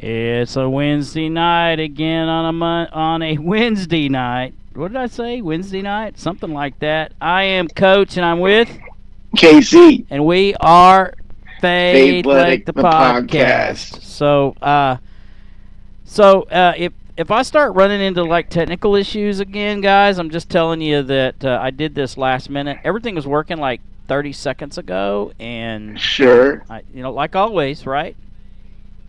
It's a Wednesday night again on a Wednesday night. What did I say? Wednesday night? Something like that. I am Coach, and I'm with KC. and we are Faithletic The Podcast. If I start running into like technical issues again, guys, I'm just telling you that I did this last minute. Everything was working like 30 seconds ago, and Sure. like always, right?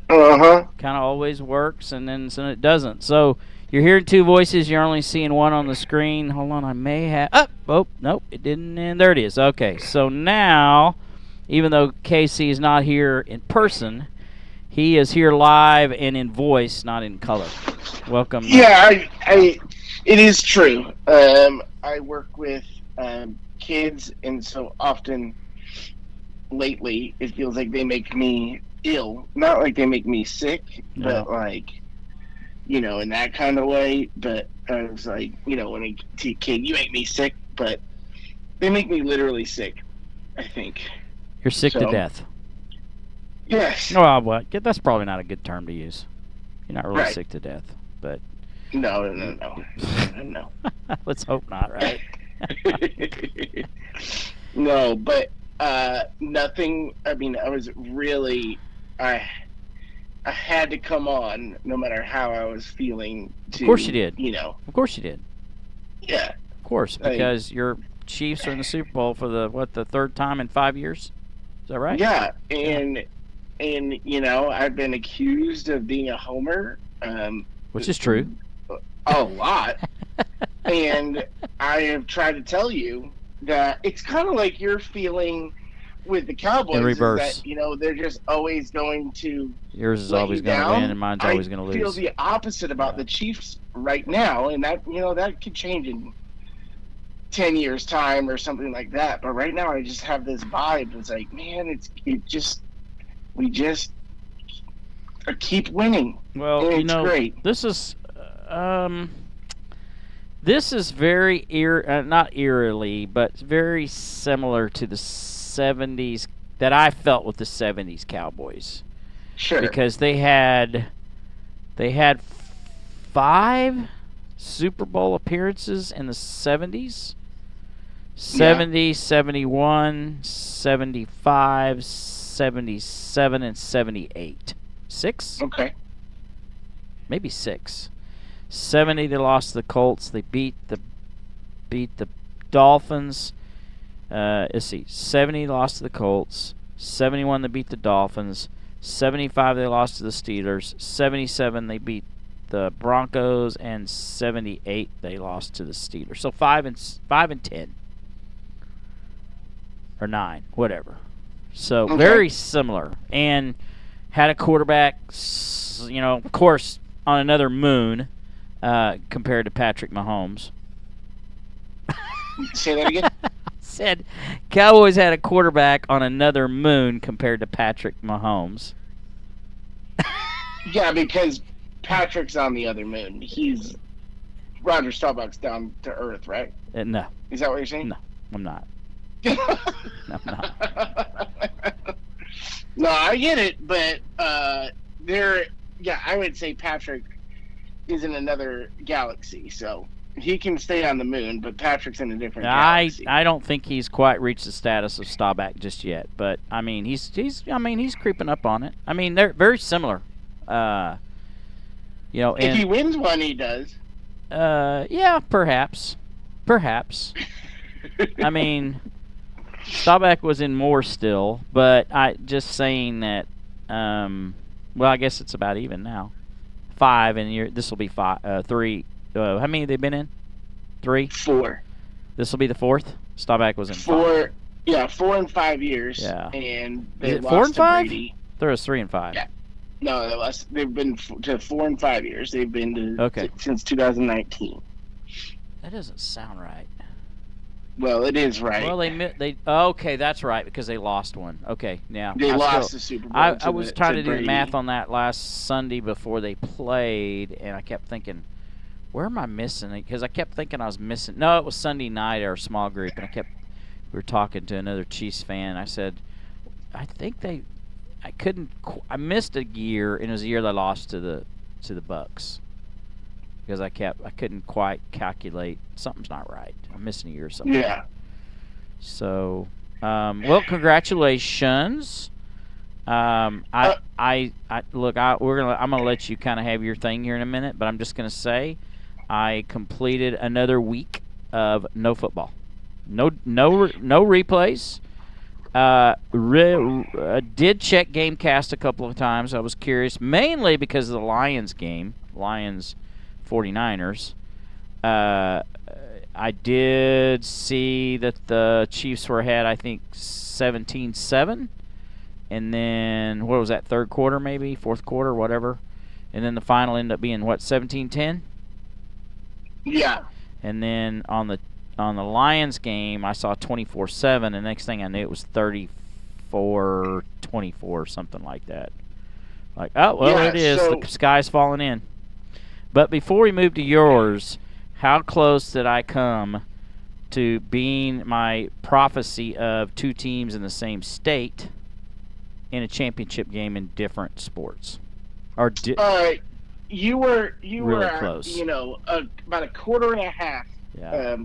Uh-huh. Kind of always works, and then it doesn't. So you're hearing two voices. You're only seeing one on the screen. Hold on, I may have. Oh, nope, it didn't. And there it is. Okay, so now, even though Casey is not here in person, he is here live and in voice, not in color. Welcome. Yeah, it is true. I work with kids, and so often lately it feels like they make me ill. Not like they make me sick, but like, in that kind of way. But I was like, when I see a kid, you make me sick, but they make me literally sick, I think. You're sick to death. Yes. Oh, well, that's probably not a good term to use. You're not really Right. sick to death, but No. let's hope not, right? No, but nothing. I mean, I had to come on no matter how I was feeling. Of course you did. Of course you did. Yeah. Of course, because your Chiefs are in the Super Bowl for the third time in 5 years? Is that right? Yeah, and I've been accused of being a homer. Which is true. A lot. And I have tried to tell you that it's kind of like you're feeling with the Cowboys. In reverse. Is that, they're just always going to Yours is let always you going to down. win, and mine's always going to lose. I feel the opposite about the Chiefs right now, and that that could change in 10 years' time or something like that. But right now, I just have this vibe. It's like, man, we just keep winning. Well, and it's great. This is very not eerily, but very similar to the 70s that I felt with the 70s Cowboys. Sure. Because they had 5 Super Bowl appearances in the 70s. 70, 71, 75, 77, and 78. 6? Okay. Maybe 6. 70 they lost to the Colts. They beat the Dolphins. Let's see. 70 lost to the Colts. 71 they beat the Dolphins. 75 they lost to the Steelers. 77 they beat the Broncos, and 78 they lost to the Steelers. So 5 and 10 or 9, whatever. So very similar, and had a quarterback, of course, on another moon compared to Patrick Mahomes. Say that again. Said Cowboys had a quarterback on another moon compared to Patrick Mahomes. Yeah, because Patrick's on the other moon. He's Roger Staubach's down to Earth, right? No. Is that what you're saying? No, I'm not. No, I'm not. No, I get it, but I would say Patrick is in another galaxy, so he can stay on the moon, but Patrick's in a different galaxy. I don't think he's quite reached the status of Staubach just yet, but I mean he's creeping up on it. I mean they're very similar. If he wins one, he does. Yeah, perhaps. I mean, Staubach was in more still, but I just saying that. Well, I guess it's about even now. 5, and this will be 3. How many have they been in? 3? 4. This will be the 4th. Staubach was in 4. 5. Yeah, 4 and 5 years. Yeah. And Is they it lost 4 and 5? to Brady. There was 3 and 5. Yeah. No, they've been to 4 and 5 years. They've been to since 2019. That doesn't sound right. Well, it is right. Well, they okay, that's right, because they lost one. Okay, yeah. They lost the Super Bowl. I was trying to do the Brady. math on that last Sunday before they played, and I kept thinking, where am I missing it? Because I kept thinking I was missing. No, it was Sunday night, our small group, and we were talking to another Chiefs fan. I said, I think I missed a year, and it was a year that I lost to the Bucks because I couldn't quite calculate. Something's not right. I'm missing a year or something. Yeah. So, well, congratulations. I'm gonna let you kind of have your thing here in a minute, but I'm just gonna say, I completed another week of no football, no replays. Did check Gamecast a couple of times. I was curious, mainly because of the Lions game, Lions 49ers. I did see that the Chiefs were ahead, I think, 17-7. And then, what was that, third quarter maybe? Fourth quarter, whatever. And then the final ended up being, what, 17-10? Yeah. And then on the Lions game, I saw 24-7. The next thing I knew, it was 34-24, something like that. Like, oh, well, Yeah, it is. so The sky's falling in. But before we move to yours, how close did I come to being my prophecy of two teams in the same state in a championship game in different sports? Or you were really close. About a quarter and a half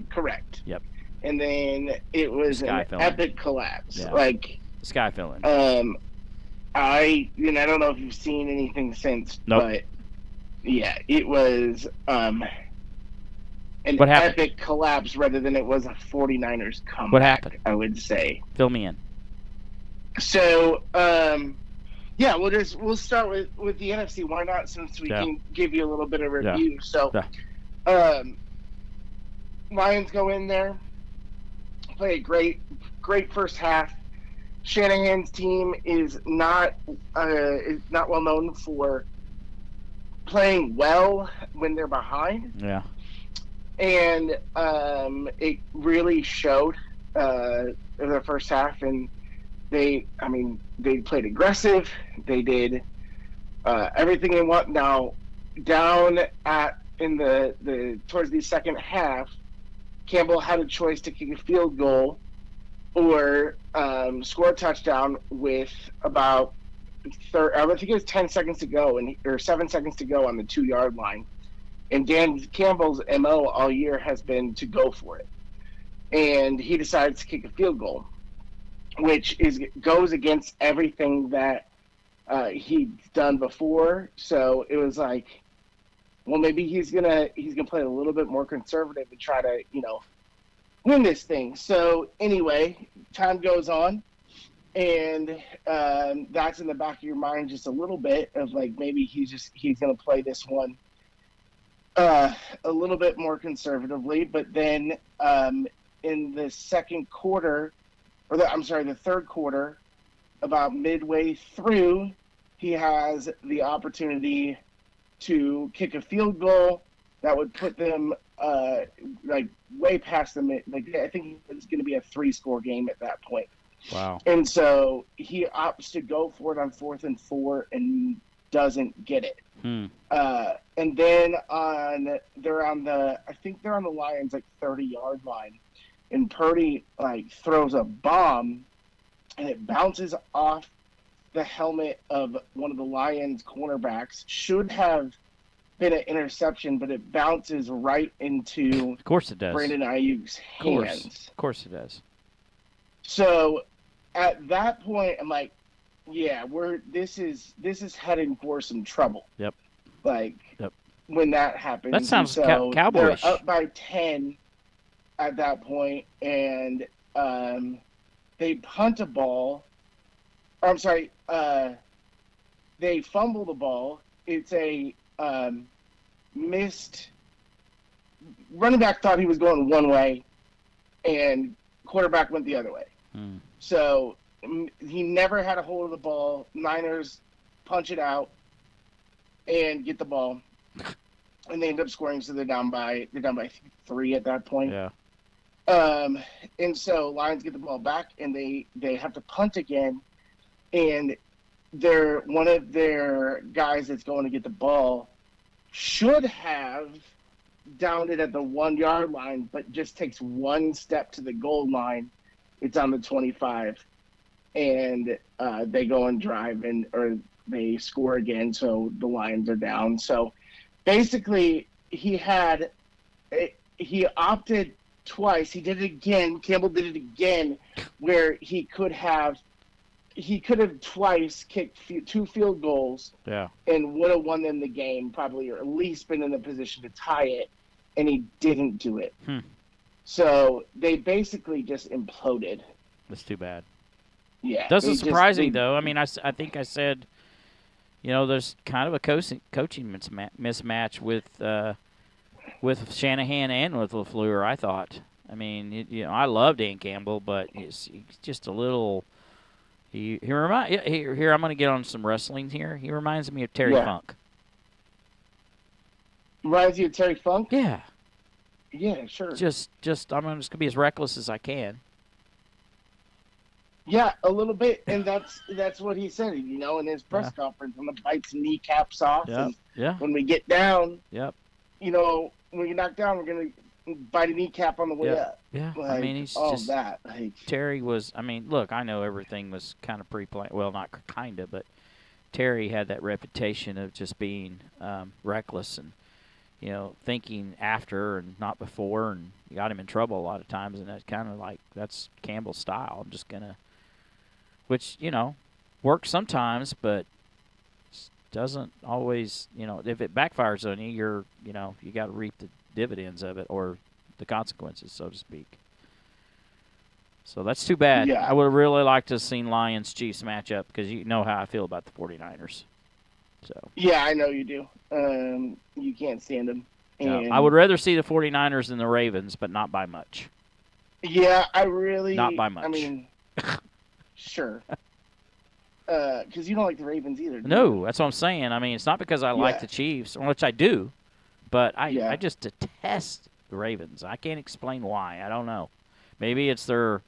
correct. Yep. And then it was an epic collapse. Yeah. Like, sky fell in. I don't know if you've seen anything since, nope. But yeah, it was an epic collapse rather than it was a 49ers comeback. What happened? I would say. Fill me in. So, we'll start with the NFC. Why not? Since we can give you a little bit of review. Yeah. So, Lions go in there, play a great first half. Shanahan's team is not well known for playing well when they're behind. Yeah. And it really showed in the first half, and they played aggressive. They did everything they want. Now, down in the towards the second half, Campbell had a choice to kick a field goal or score a touchdown with about I think it was 10 seconds to go or 7 seconds to go on the 2-yard line. And Dan Campbell's MO all year has been to go for it. And he decides to kick a field goal, which goes against everything that he'd done before. So it was like, well, maybe he's gonna play a little bit more conservative and try to, win this thing. So anyway, time goes on, and that's in the back of your mind just a little bit of like, maybe he's gonna play this one a little bit more conservatively. But then in the second quarter, the third quarter, about midway through, he has the opportunity to kick a field goal that would put them way past them. Like, I think it's going to be a 3-score game at that point. Wow. And so he opts to go for it on 4th and 4 and doesn't get it. And then they're on the Lions 30-yard line, and Purdy throws a bomb, and it bounces off the helmet of one of the Lions cornerbacks. Should have been an interception, but it bounces right into of course it does. Brandon Ayuk's hands. Of course it does. So at that point, I'm like, yeah, this is heading for some trouble. Yep. When that happens. That sounds Cowboyish. They're up by 10 at that point, and they punt a ball. I'm sorry, they fumble the ball. It's a missed. Running back thought he was going one way, and quarterback went the other way. So he never had a hold of the ball. Niners punch it out and get the ball, and they end up scoring. So they're down by 3 at that point. Yeah. And so Lions get the ball back, and they have to punt again, and one of their guys that's going to get the ball should have downed it at the 1-yard line, but just takes one step to the goal line. It's on the 25. and they go and drive or they score again, so the Lions are down. So basically, he opted twice. He did it again. Campbell did it again, where he could have twice kicked 2 field goals, and would have won them the game probably, or at least been in the position to tie it, and he didn't do it. So they basically just imploded. That's too bad. Yeah. Doesn't surprise me, though. I mean, I think I said, there's kind of a coaching mismatch with Shanahan and with LaFleur, I thought. I mean, I love Dan Campbell, but he's just a little. Here, I'm going to get on some wrestling here. He reminds me of Terry Funk. Reminds you of Terry Funk? Yeah. Yeah, sure. I'm just going to be as reckless as I can. Yeah, a little bit, and that's what he said, in his press conference. I'm gonna bite some kneecaps off. When we get down, when we get knocked down, we're gonna bite a kneecap on the way up. Yeah, like, I mean, he's all just that. Like, Terry was. I mean, look, I know everything was kind of pre-planned. Well, not kind of, but Terry had that reputation of just being reckless and thinking after and not before, and you got him in trouble a lot of times. And that's kind of like that's Campbell's style. I'm just gonna. Which, works sometimes, but doesn't always, if it backfires on you, you got to reap the dividends of it or the consequences, so to speak. So that's too bad. Yeah. I would have really liked to have seen Lions-Chiefs match up because you know how I feel about the 49ers. So. Yeah, I know you do. You can't stand them. No, I would rather see the 49ers than the Ravens, but not by much. Yeah, I really... Not by much. I mean... Sure. Because you don't like the Ravens either. No, that's what I'm saying. I mean, it's not because I like the Chiefs, which I do, but I just detest the Ravens. I can't explain why. I don't know. Maybe it's their,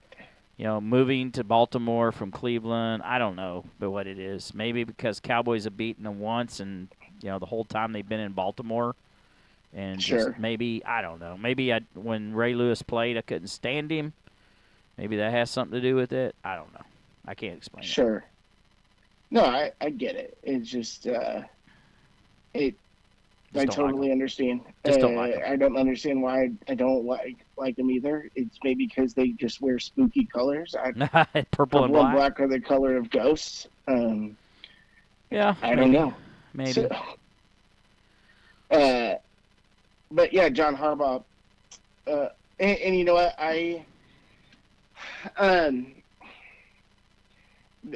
moving to Baltimore from Cleveland. I don't know what it is. Maybe because Cowboys have beaten them once and, the whole time they've been in Baltimore. And just maybe, I don't know. Maybe when Ray Lewis played, I couldn't stand him. Maybe that has something to do with it. I don't know. I can't explain it. Sure. No, I get it. It's just, I totally understand. Just don't like them. I don't understand why I don't like them either. It's maybe because they just wear spooky colors. Purple and black. Black are the color of ghosts. Yeah. I don't know. Maybe. So, but yeah, John Harbaugh. And you know what?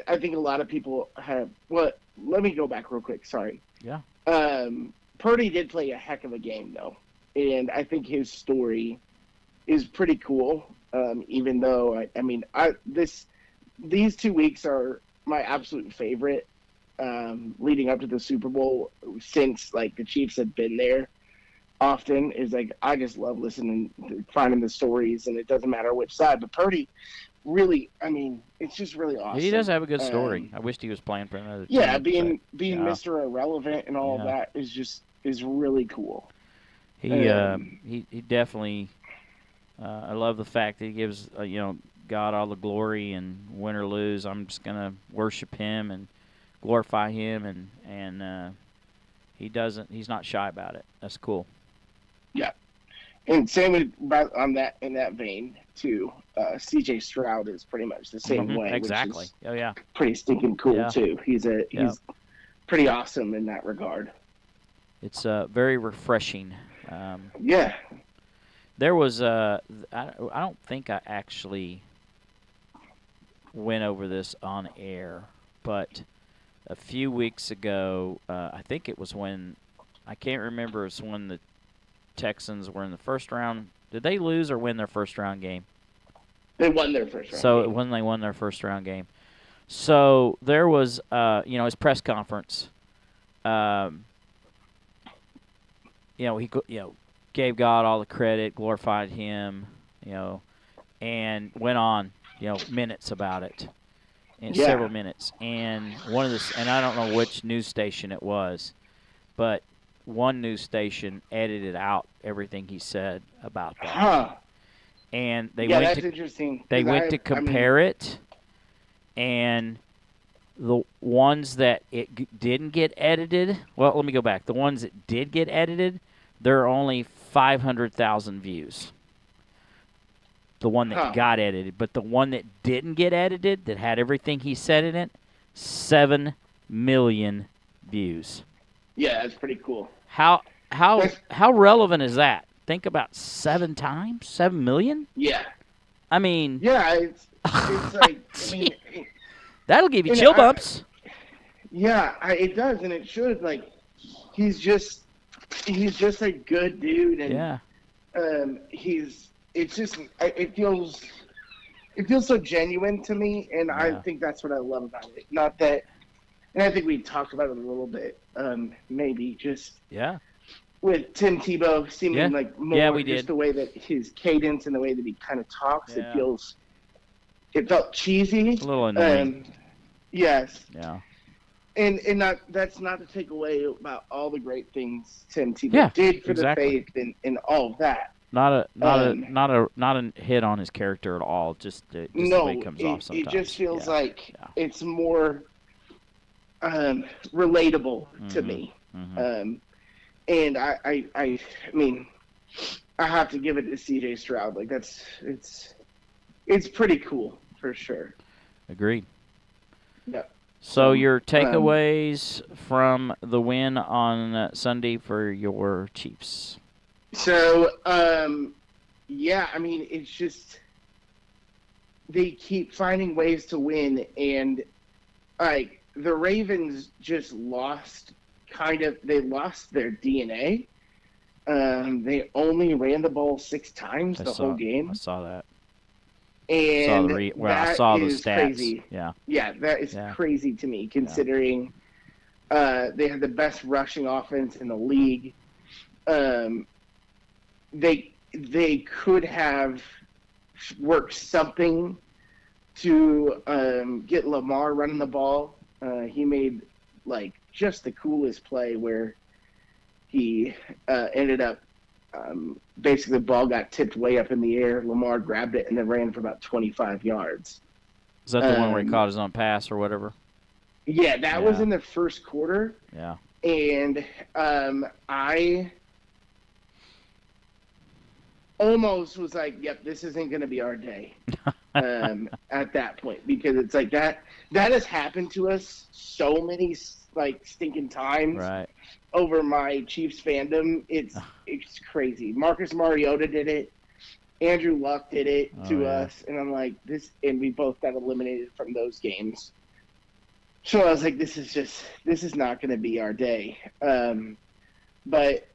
I think a lot of people have. Well, let me go back real quick. Sorry. Yeah. Purdy did play a heck of a game, though, and I think his story is pretty cool. Even though these 2 weeks are my absolute favorite, leading up to the Super Bowl, since the Chiefs have been there often. Is I just love listening, finding the stories, and it doesn't matter which side. But Purdy, really, it's just really awesome. He does have a good story. I wished he was playing for another team. Yeah, being Mr. Irrelevant and all of that is really cool. He definitely. I love the fact that he gives God all the glory, and win or lose, I'm just gonna worship him and glorify him, and he's not shy about it. That's cool. Yeah. And same in that vein too. C.J. Stroud is pretty much the same way. Exactly. Which is pretty stinking cool too. He's pretty awesome in that regard. It's very refreshing. Yeah. There was I don't think I actually went over this on air, but a few weeks ago, I think it was when I can't remember. It's when the Texans were in the first round. Did they lose or win their first round game? They won their first round. So when they won their first round game, so there was his press conference. He gave God all the credit, glorified him, and went on minutes about it, several minutes. And and I don't know which news station it was, but one news station edited out everything he said about that. Huh. And they that's interesting. They went to compare it, and the ones that didn't get edited, well, let me go back. The ones that did get edited, there are only 500,000 views. The one that got edited, but the one that didn't get edited, that had everything he said in it, 7 million views. Yeah, that's pretty cool. How relevant is that? Think about 7 million? Yeah. I mean, yeah, it's like, I mean, that'll give you chill bumps. It does, and it should. Like, he's just a good dude, and yeah, it feels so genuine to me, and I think that's what I love about it. Not that, and I think we talked about it a little bit, maybe just with Tim Tebow seeming like more we just did. the way that his cadence and the way that he kind of talks. It felt cheesy, a little annoying. Yes. Yeah. And that's not to take away about all the great things Tim Tebow did for the faith and all of that. Not a hit on his character at all. Just the way it comes off sometimes. It just feels like it's more relatable to me. Mm-hmm. And I mean, I have to give it to C.J. Stroud. Like, it's pretty cool for sure. Agreed. Yeah. So your takeaways from the win on Sunday for your Chiefs? So, I mean, it's just they keep finding ways to win, and like the Ravens just lost their DNA. They only ran the ball 6 times the whole game. I saw that. And I saw the stats. Crazy. Yeah, that is crazy to me, considering they had the best rushing offense in the league. They could have worked something to get Lamar running the ball. He made like just the coolest play where he ended up basically the ball got tipped way up in the air. Lamar grabbed it and then ran for about 25 yards. Is that the one where he caught his own pass or whatever? Yeah, that was in the first quarter. Yeah. And I almost was like, yep, this isn't going to be our day at that point, because it's like that has happened to us so many like stinking times. Right. Over my Chiefs fandom, it's crazy. Marcus Mariota did it. Andrew Luck did it to us, and I'm like this, and we both got eliminated from those games. So I was like, this is not going to be our day. But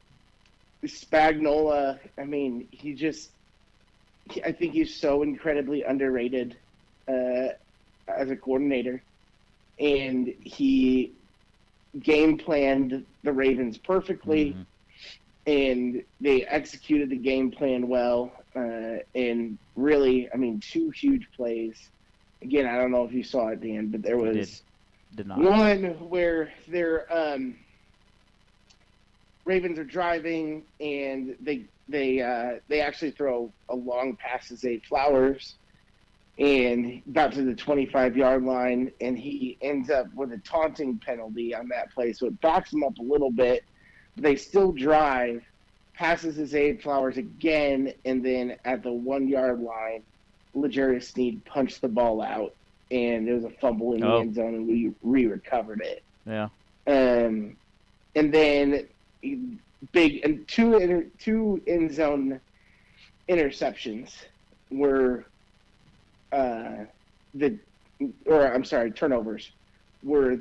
Spagnuolo, I mean, I think he's so incredibly underrated as a coordinator, and he game planned the Ravens perfectly, and they executed the game plan well. And really, I mean, 2 huge plays. Again, I don't know if you saw it, Dan, but there was did not. One where their Ravens are driving, and they actually throw a long pass to Zay Flowers, and got to the 25-yard line, and he ends up with a taunting penalty on that play, so it backs him up a little bit. But they still drive, passes to Zay Flowers again, and then at the 1-yard line, L'Jarius Sneed punched the ball out, and there was a fumble in the end zone, and we recovered it. Yeah. And then two end zone interceptions were turnovers were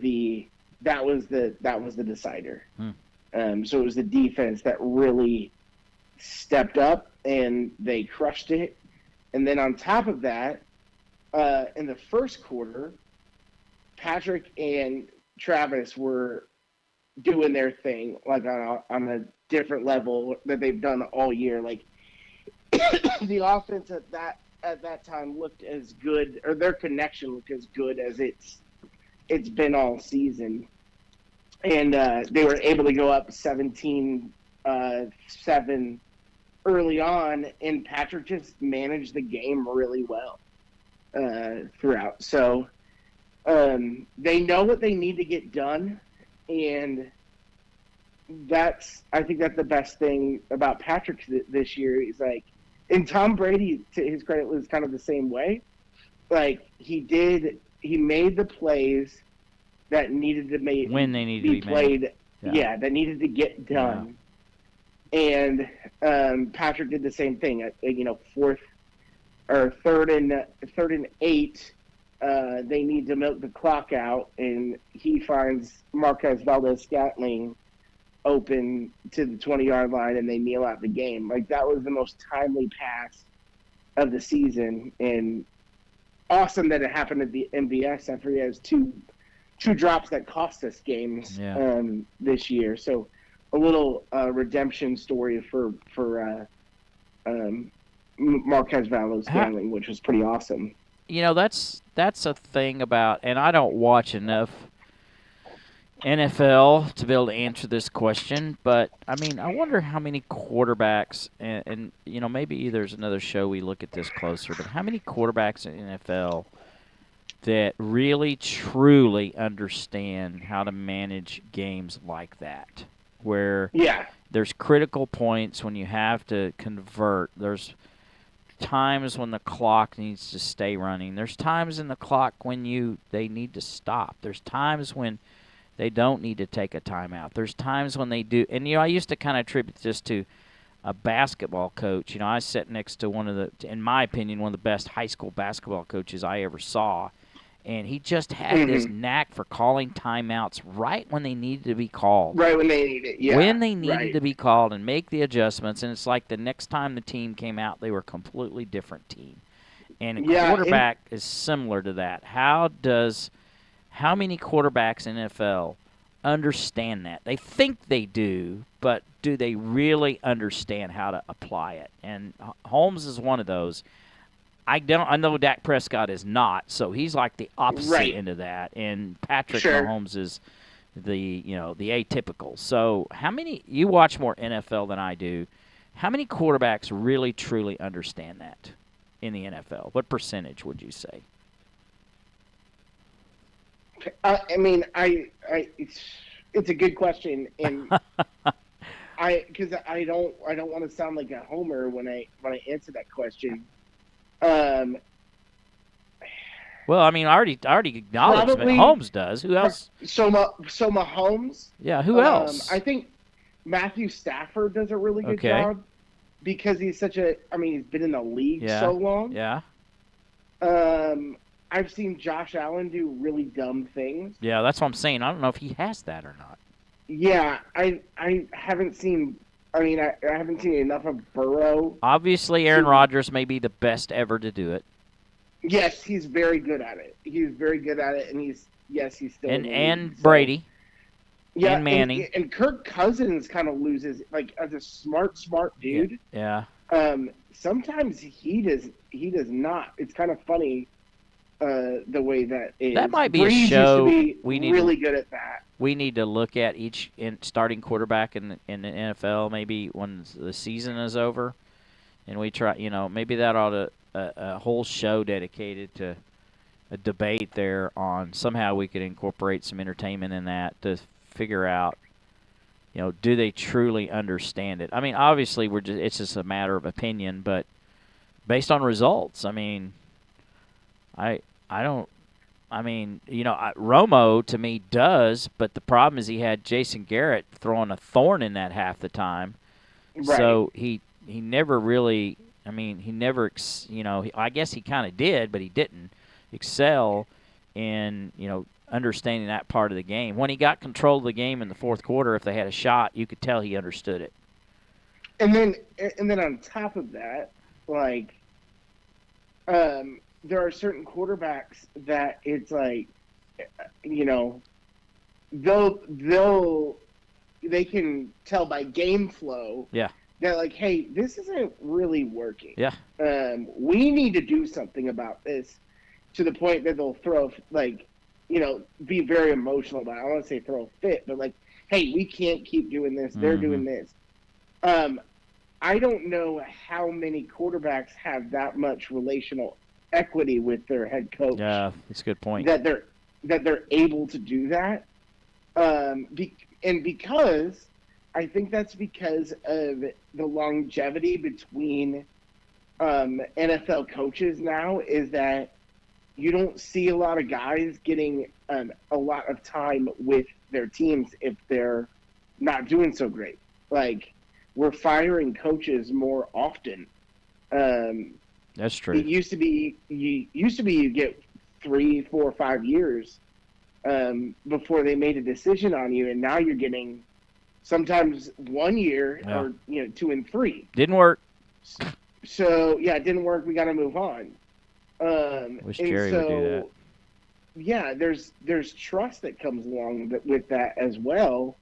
that was the decider. So it was the defense that really stepped up, and they crushed it. And then on top of that, in the first quarter, Patrick and Travis were doing their thing, like on a different level that they've done all year. Like the offense at that time looked as good, or their connection looked as good as it's been all season. And they were able to go up 17-7 early on, and Patrick just managed the game really well throughout. So They know what they need to get done, and I think that's the best thing about Patrick this year. He's like, and Tom Brady, to his credit, was kind of the same way. Like he made the plays that needed to when they needed to be played. Made. Yeah, that needed to get done. Yeah. And Patrick did the same thing. Third and 8. They need to milk the clock out, and he finds Marquez Valdez-Scantling open to the 20-yard line, and they kneel out the game. Like, that was the most timely pass of the season, and awesome that it happened at the MVS after he has two drops that cost us games this year. So a little redemption story for Marquez Valdez-Scantling, which was pretty awesome. That's a thing about, and I don't watch enough NFL to be able to answer this question, but I mean, I wonder how many quarterbacks, and maybe there's another show we look at this closer, but how many quarterbacks in NFL that really truly understand how to manage games like that, where there's critical points when you have to convert. There's times when the clock needs to stay running. There's times in the clock when they need to stop. There's times when they don't need to take a timeout. There's times when they do. And, I used to kind of attribute this to a basketball coach. I sat next to in my opinion, one of the best high school basketball coaches I ever saw. And he just had this knack for calling timeouts right when they needed to be called. Right when they needed it, yeah. When they needed to be called and make the adjustments. And it's like the next time the team came out, they were a completely different team. And a quarterback is similar to that. How many quarterbacks in NFL understand that? They think they do, but do they really understand how to apply it? And Holmes is one of those. I know Dak Prescott is not, so he's like the opposite end of that. And Patrick Mahomes is the atypical. So you watch more NFL than I do. How many quarterbacks really truly understand that in the NFL? What percentage would you say? I mean, it's a good question, and because I don't want to sound like a homer when I answer that question. Well, I mean, I already acknowledged that Mahomes does. Who else? So Mahomes. Yeah, who else? I think Matthew Stafford does a really good job because he's he's been in the league so long. Yeah. I've seen Josh Allen do really dumb things. Yeah, that's what I'm saying. I don't know if he has that or not. Yeah, I haven't seen. I haven't seen enough of Burrow. Obviously, Aaron Rodgers may be the best ever to do it. Yes, he's very good at it. He's very good at it, and he's still and Brady. Yeah, and Manning. And Kirk Cousins kind of loses, like, as a smart dude. Yeah. Sometimes he does not. It's kind of funny. The way that is. That might be Breeze a show used to be really good at that. We need to look at each starting quarterback in the NFL maybe when the season is over, and we try. Maybe that ought to a whole show dedicated to a debate there on somehow we could incorporate some entertainment in that to figure out. Do they truly understand it? I mean, obviously it's just a matter of opinion, but based on results, I mean. Romo to me does, but the problem is he had Jason Garrett throwing a thorn in that half the time. Right. So he never really, I guess he kind of did, but he didn't excel in, understanding that part of the game. When he got control of the game in the fourth quarter, if they had a shot, you could tell he understood it. And then on top of that, like, there are certain quarterbacks that it's like, they can tell by game flow. Yeah. That, like, hey, this isn't really working. Yeah. We need to do something about this, to the point that they'll throw, like, be very emotional about it. I don't want to say throw a fit, but like, hey, we can't keep doing this. They're doing this. I don't know how many quarterbacks have that much relational equity with their head coach. Yeah, that's a good point. That that they're able to do that. And because I think that's because of the longevity between NFL coaches now, is that you don't see a lot of guys getting a lot of time with their teams if they're not doing so great. Like, we're firing coaches more often. That's true. It used to be you get 3, 4, 5 years before they made a decision on you, and now you're getting sometimes 1 year or 2 and 3. Didn't work. So it didn't work. We got to move on. Wish Jerry would do that. Yeah, there's trust that comes along with that as well.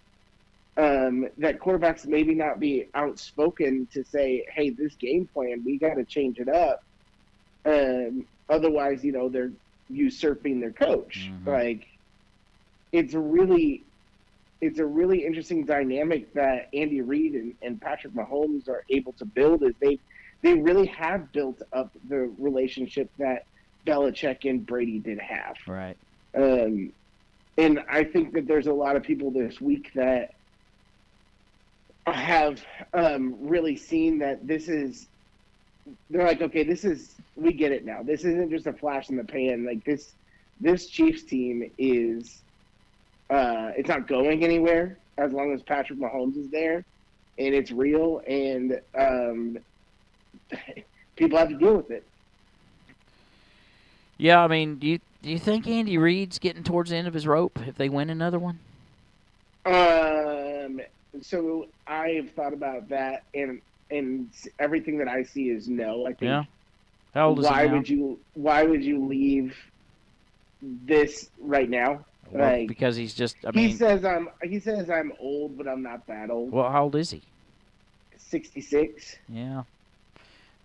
That quarterbacks maybe not be outspoken to say, hey, this game plan, we got to change it up. Otherwise, they're usurping their coach. Mm-hmm. Like, it's a really interesting dynamic that Andy Reid and Patrick Mahomes are able to build. Is they really have built up the relationship that Belichick and Brady did have. Right. And I think that there's a lot of people this week that have really seen that they're like, okay, we get it now. This isn't just a flash in the pan. Like, this Chiefs team is, it's not going anywhere as long as Patrick Mahomes is there, and it's real, and people have to deal with it. Yeah, I mean, do you think Andy Reid's getting towards the end of his rope if they win another one? So I've thought about that, and everything that I see is no. I think. Yeah. How old is he now? Why would you leave this right now? Well, like, because he's just. He says I'm old, but I'm not that old. Well, how old is he? 66. Yeah.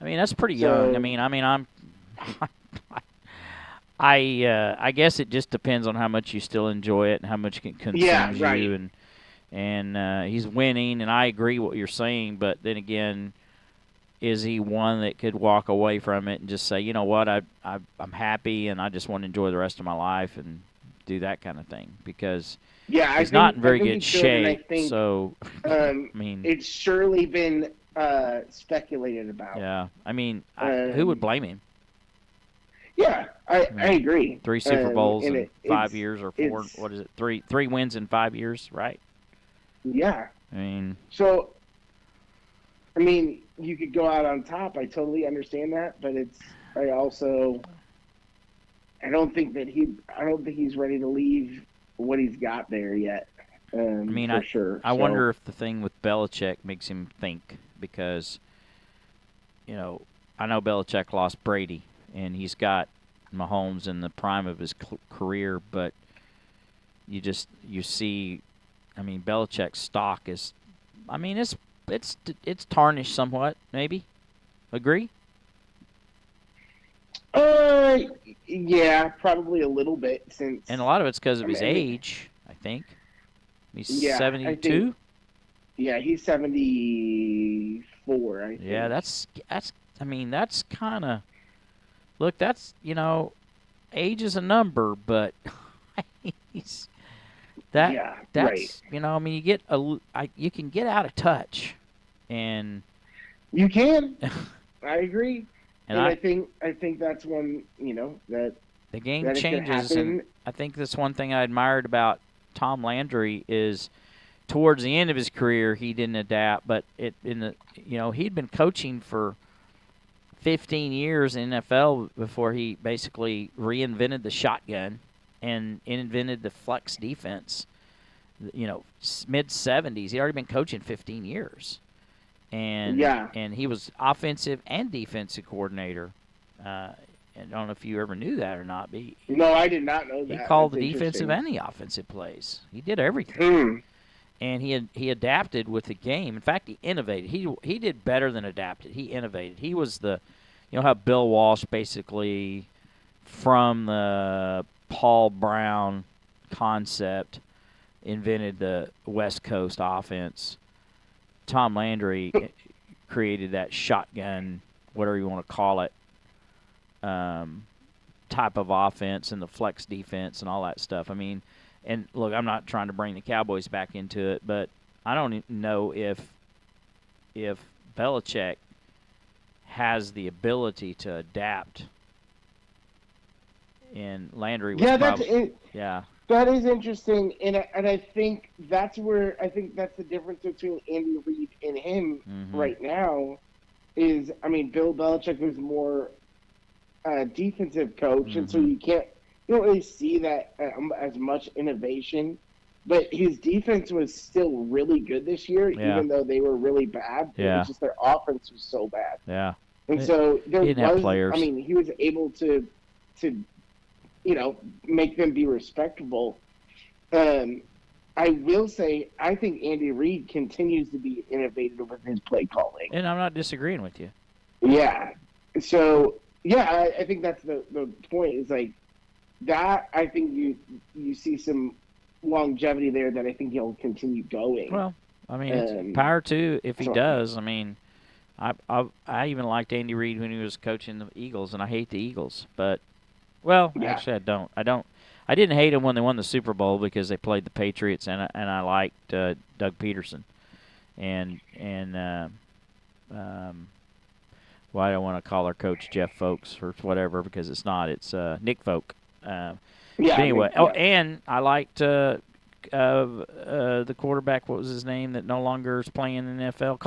I mean, that's pretty young. I mean, I'm. I guess it just depends on how much you still enjoy it and how much it consumes you, and he's winning, and I agree what you're saying, but then again, is he one that could walk away from it and just say, you know what, I'm happy and I just want to enjoy the rest of my life and do that kind of thing, because he's not in very good shape. So I mean, it's surely been speculated about. Yeah, I mean, who would blame him? Yeah, I agree. 3 Super Bowls in 5 years, or 4. What is it? Three wins in 5 years, right? Yeah. I mean. So, I mean, you could go out on top. I totally understand that, but I don't think he's ready to leave what he's got there yet. I mean, for sure. I wonder if the thing with Belichick makes him think, because, I know Belichick lost Brady, and he's got Mahomes in the prime of his career, but you see, I mean, Belichick's stock is, I mean, it's tarnished somewhat, maybe. Agree? Yeah, probably a little bit, since, and a lot of it's because of his age, I think. He's 72. Yeah, he's 74. I think. Yeah, that's kind of. Look, that's, age is a number, but that's right. I mean, you can get out of touch, and you can. I agree, and I think that's one, that the game changes, and I think that's one thing I admired about Tom Landry is towards the end of his career he didn't adapt, but he'd been coaching for 15 years in NFL before he basically reinvented the shotgun and invented the flex defense. Mid-70s. He'd already been coaching 15 years. And he was offensive and defensive coordinator. I don't know if you ever knew that or not. But no, I did not know that. He called the defensive and the offensive plays. He did everything. And he adapted with the game. In fact, he innovated. He did better than adapted. He innovated. He was how Bill Walsh basically, from the Paul Brown concept, invented the West Coast offense. Tom Landry created that shotgun, whatever you want to call it, type of offense and the flex defense and all that stuff. I mean, and look, I'm not trying to bring the Cowboys back into it, but I don't know if Belichick has the ability to adapt. And Landry was That is interesting, and I think that's where the difference between Andy Reid and him right now is, I mean, Bill Belichick was more defensive coach, and so you don't really see that as much innovation. But his defense was still really good this year, even though they were really bad. Yeah. It was just their offense was so bad. Yeah. And so there he didn't have players. I mean, he was able to make them be respectable. I will say, I think Andy Reid continues to be innovative with his play calling. And I'm not disagreeing with you. Yeah. So, yeah, I think that's the point is like that. I think you see some longevity there that I think he'll continue going. Well, I mean, it's power to if he does. I mean, I even liked Andy Reid when he was coaching the Eagles, and I hate the Eagles. But, well, actually, I don't. I didn't hate him when they won the Super Bowl because they played the Patriots, and I liked Doug Peterson, and well, I don't want to call our coach Jeff Folks or whatever because it's not. It's Nick Folk. Anyway, and I liked the quarterback. What was his name that no longer is playing in the NFL?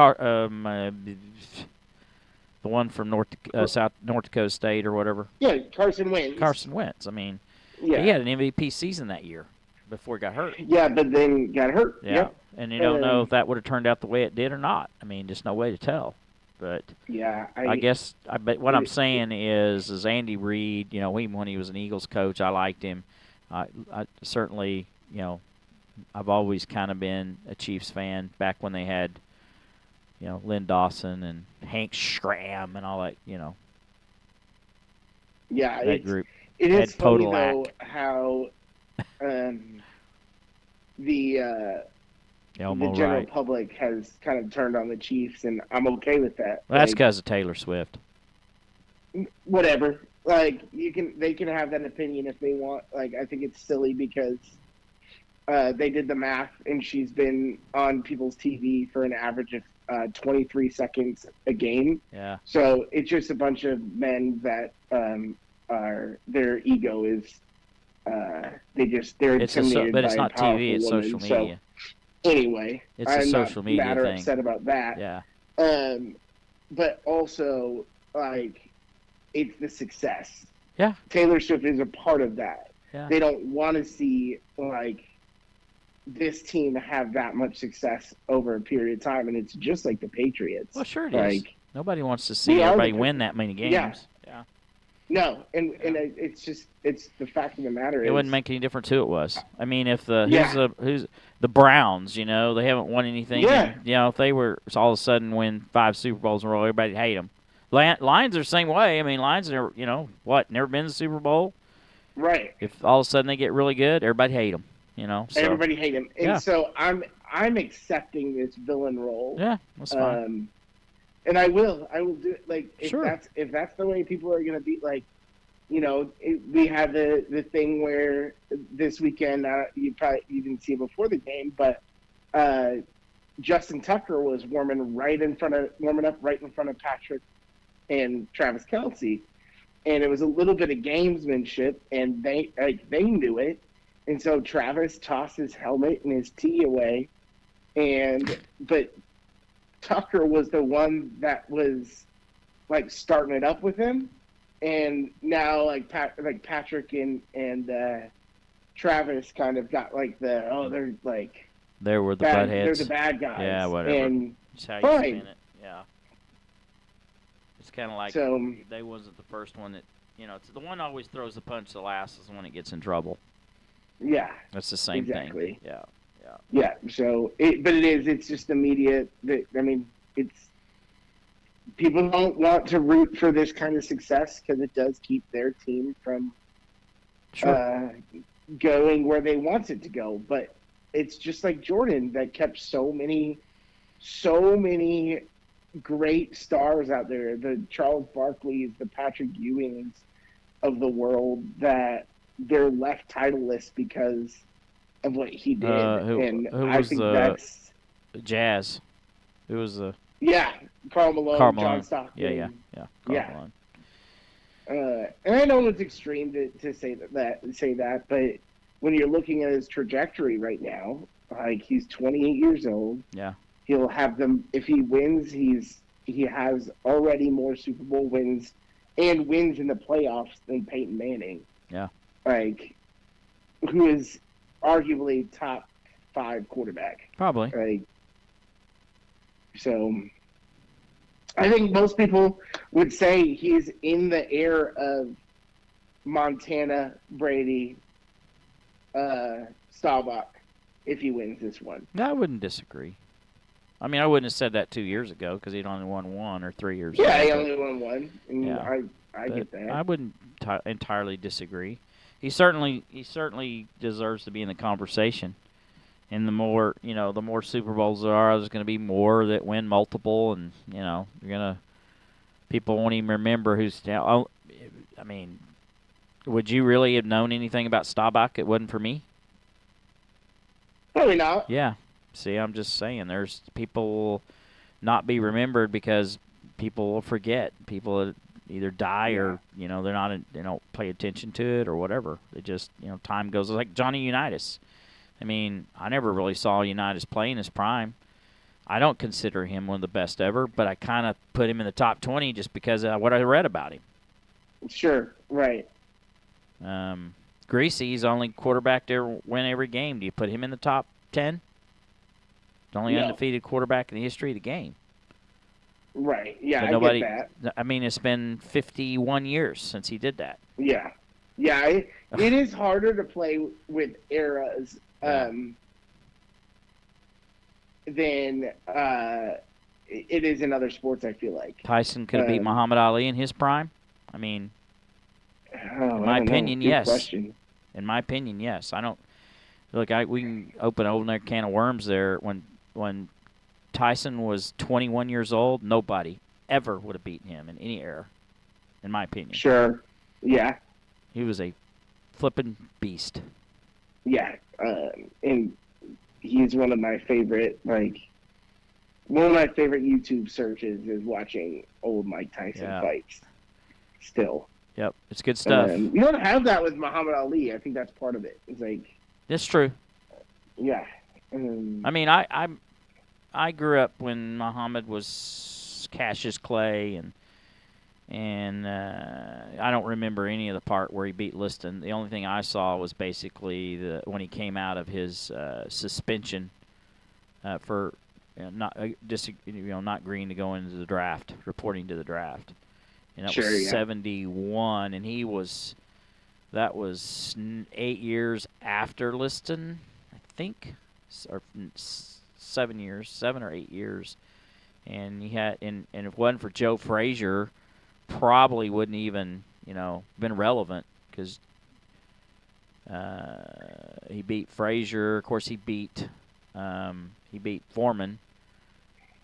The one from North Dakota State or whatever. Yeah, Carson Wentz. Carson Wentz. I mean, he had an MVP season that year before he got hurt. Yeah, but then got hurt. Yeah, and you don't know if that would have turned out the way it did or not. I mean, just no way to tell. But I guess what I'm saying is Andy Reid, even when he was an Eagles coach, I liked him. I certainly, I've always kind of been a Chiefs fan back when they had, Lynn Dawson and Hank Schramm and all that, Yeah, that group. It is funny, though, how the general public has kind of turned on the Chiefs, and I'm okay with that. Well, that's because of Taylor Swift. Whatever. Like, they can have that opinion if they want. Like, I think it's silly because they did the math, and she's been on people's TV for an average of 23 seconds a game. Yeah. So it's just a bunch of men that their ego is they're intimidated but it's not TV, it's woman. social media. So, anyway, it's a social media thing. I'm not thing. upset about that. Yeah. But also, like, it's the success. Yeah. Taylor Swift is a part of that. Yeah. They don't want to see, like, this team have that much success over a period of time, and it's just like the Patriots. Well, sure it is. Nobody wants to see everybody win that many games. Yeah. No, and it's the fact of the matter is it wouldn't make any difference who it was. I mean, if who's the Browns, they haven't won anything. Yeah. And, if they were all of a sudden win 5 Super Bowls in a row, everybody'd hate them. Lions are the same way. I mean, Lions are never been to the Super Bowl. Right. If all of a sudden they get really good, everybody hate them. So. Everybody hate them, and so I'm accepting this villain role. Yeah, that's fine. And I will do it. Like, if that's the way people are gonna be, like, we had the thing where this weekend you didn't see it before the game, but Justin Tucker was warming up right in front of Patrick and Travis Kelce, and it was a little bit of gamesmanship, and they knew it. And so Travis tossed his helmet and his tee away, but Tucker was the one that was, like, starting it up with him, and now like Patrick and Travis kind of got like they were the bad heads. They're the bad guys. Yeah, whatever. And that's how you spin it. Yeah. It's kind of like they wasn't the first one that it's the one that always throws the punch the last is the one that gets in trouble. Yeah, that's the same thing. Yeah. So, it's just the media. It's people don't want to root for this kind of success because it does keep their team from going where they want it to go. But it's just like Jordan that kept so many great stars out there. The Charles Barkleys, the Patrick Ewings, of the world that they're left titleless because of what he did. And who I was think the that's Jazz? Who was the Karl Malone, Karl Malone? John Stockton. Karl Yeah. Malone. And I know it's extreme to say that, but when you're looking at his trajectory right now, like he's 28 years old. Yeah. He'll have them if he wins. He has already more Super Bowl wins and wins in the playoffs than Peyton Manning. Yeah. Like, who is arguably top 5 quarterback. Probably. Like, so I think most people would say he's in the air of Montana, Brady, Staubach if he wins this one. No, I wouldn't disagree. I mean, I wouldn't have said that 2 years ago because he'd only won one, or 3 years ago. Yeah, he only won one. And yeah. I get that. I wouldn't entirely disagree. He certainly deserves to be in the conversation. And the more Super Bowls there are, there's going to be more that win multiple, and people won't even remember who's. I mean, would you really have known anything about Staubach? It wasn't for me. Probably not. Yeah. See, I'm just saying, there's people will not be remembered because people will forget. People either die or they don't pay attention to it or whatever. They just time goes. Like Johnny Unitas. I mean, I never really saw Unitas play in his prime. I don't consider him one of the best ever, but I kind of put him in the top 20 just because of what I read about him. Sure, right. Greasy's only quarterback to win every game. Do you put him in the top 10? The only undefeated quarterback in the history of the game. Right, yeah, but I get that. I mean, it's been 51 years since he did that. Yeah. Yeah, it is harder to play with eras than it is in other sports, I feel like. Tyson could have beat Muhammad Ali in his prime? I mean, in my opinion, yes. Question. In my opinion, yes. I don't look. We can open another can of worms there. When Tyson was 21 years old, nobody ever would have beaten him in any era, in my opinion. Sure. Yeah. He was a flippin' beast. Yeah, and he's one of my favorite YouTube searches is watching old Mike Tyson fights. Still. Yep, it's good stuff. You don't have that with Muhammad Ali. I think that's part of it. It's like. That's true. Yeah. I mean, I grew up when Muhammad was Cassius Clay, and I don't remember any of the part where he beat Liston. The only thing I saw was basically when he came out of his suspension for not agreeing to go into the draft, reporting to the draft. And that was 71, and that was 8 years after Liston, I think, or 7 or 8 years. And he had, and if it wasn't for Joe Frazier, probably wouldn't even, been relevant because he beat Frazier. Of course, he beat Foreman,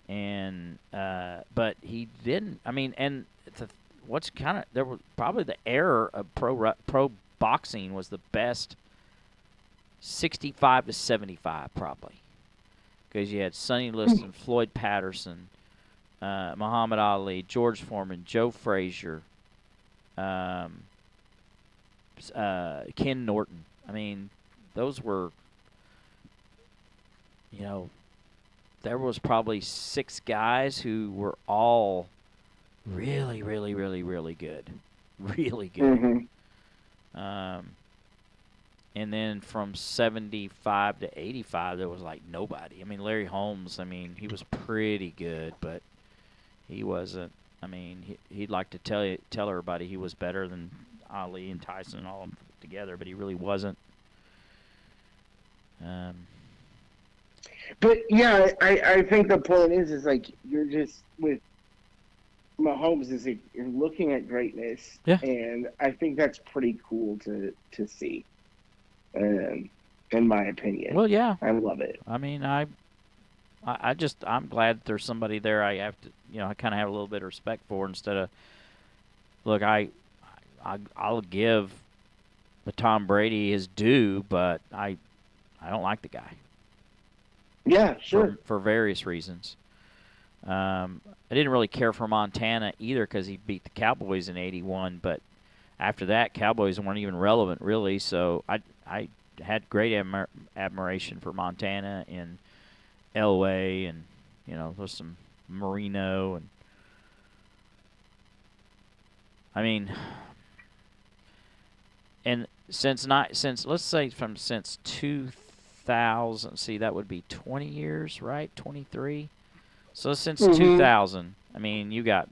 and but he didn't. I mean, and there was probably the era of pro boxing was the best 65 to 75 probably, because you had Sonny Liston, Floyd Patterson, Muhammad Ali, George Foreman, Joe Frazier, Ken Norton. I mean, those were, there was probably 6 guys who were all really, really, really, really good. Really good. Mm-hmm. And then from 75 to 85, there was like nobody. I mean, Larry Holmes, he was pretty good, but he wasn't. I mean, he'd like to tell everybody he was better than Ali and Tyson and all of them together, but he really wasn't. But yeah, I think the point is like you're just with Mahomes is you're looking at greatness, and I think that's pretty cool to see. In my opinion. Well, yeah, I love it. I mean, I'm glad that there's somebody there I have to, I kind of have a little bit of respect for instead of, look, I I'll give the Tom Brady his due, but I don't like the guy. Yeah, sure. For various reasons. I didn't really care for Montana either because he beat the Cowboys in '81, but after that, Cowboys weren't even relevant really. So I had great admiration for Montana and Elway, and there's some Marino, and I mean, and since 2000, see, that would be 20 years, right? 23. So since 2000, I mean, you got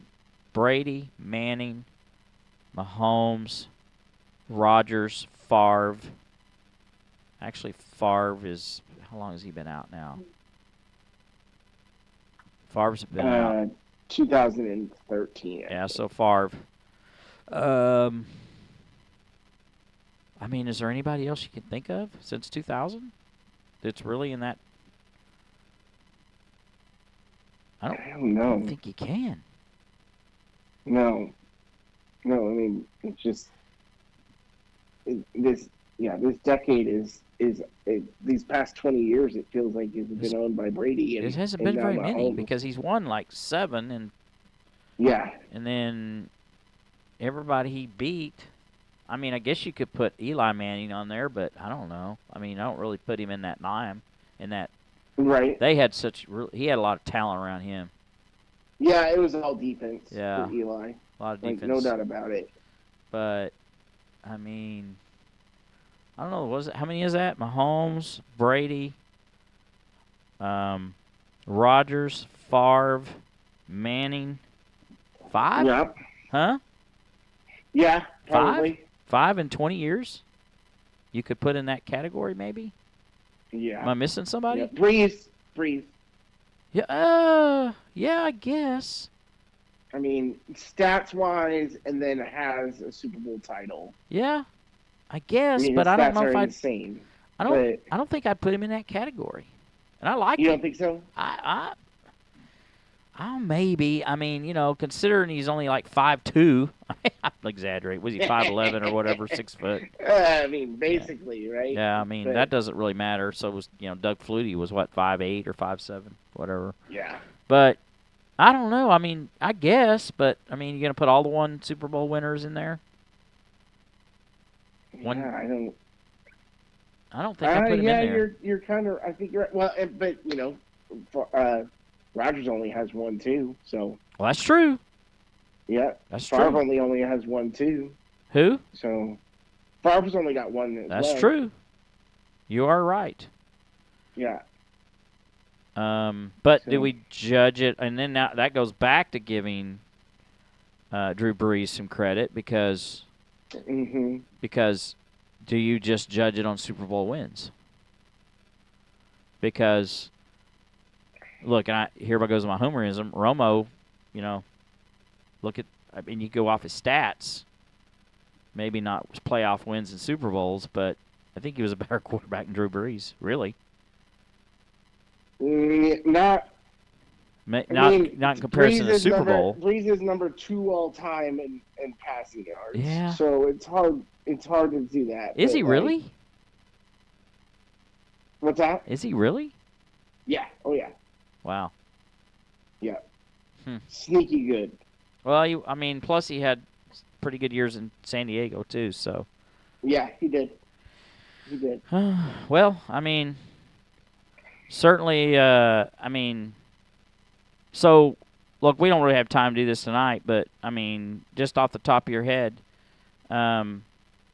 Brady, Manning, Mahomes, Rodgers, Favre. Actually, Favre is, how long has he been out now? Favre's been out. 2013. Yeah, so Favre. I mean, is there anybody else you can think of since 2000 that's really in that? I don't know. I don't think you can. No. I mean, it's just this decade is these past 20 years. It feels like it's been owned by Brady. It hasn't been very many because he's won like 7, and and then everybody he beat. I mean, I guess you could put Eli Manning on there, but I don't know. I mean, I don't really put him in that nine. Right. They had he had a lot of talent around him. Yeah, it was all defense for Eli. A lot of defense. No doubt about it. But, I mean, I don't know. How many is that? Mahomes, Brady, Rodgers, Favre, Manning. 5? Yep. Huh? Yeah, probably. 5 in 20 years? You could put in that category, maybe? Yeah. Am I missing somebody? Yeah. Breeze. Yeah, I guess. I mean, stats-wise, and then has a Super Bowl title. Yeah, I guess, but I don't know if insane. I don't think I'd put him in that category. And I like him. You don't think so? Maybe. I mean, considering he's only like 5'2", I'm exaggerating. Was he 5'11" or whatever, 6 foot? I mean, basically, right? Yeah, I mean, that doesn't really matter. So was, Doug Flutie was what, 5'8" or 5'7", whatever. Yeah. But I don't know. I mean, I guess, but I mean, you're gonna put all the one Super Bowl winners in there? I don't think I put him in there. You're kind of. I think you're right. Well, but Rodgers only has 1 too. So. Well, that's true. Yeah, that's Favre true. only has 1 too. Who? So, Favre's only got 1. That's true. You are right. Yeah. But do we judge it? And then now that goes back to giving Drew Brees some credit because do you just judge it on Super Bowl wins? Because look, and here goes my homerism. Romo, you go off his stats. Maybe not playoff wins and Super Bowls, but I think he was a better quarterback than Drew Brees, really. Not in comparison to the Super Bowl. Brees is number 2 all time in passing yards. Yeah. So it's hard to do that. Is he really? What's that? Is he really? Yeah. Oh yeah. Wow. Yeah. Sneaky good. Well, plus he had pretty good years in San Diego too. So. Yeah, he did. Well, I mean. Certainly, so, look, we don't really have time to do this tonight, but, just off the top of your head,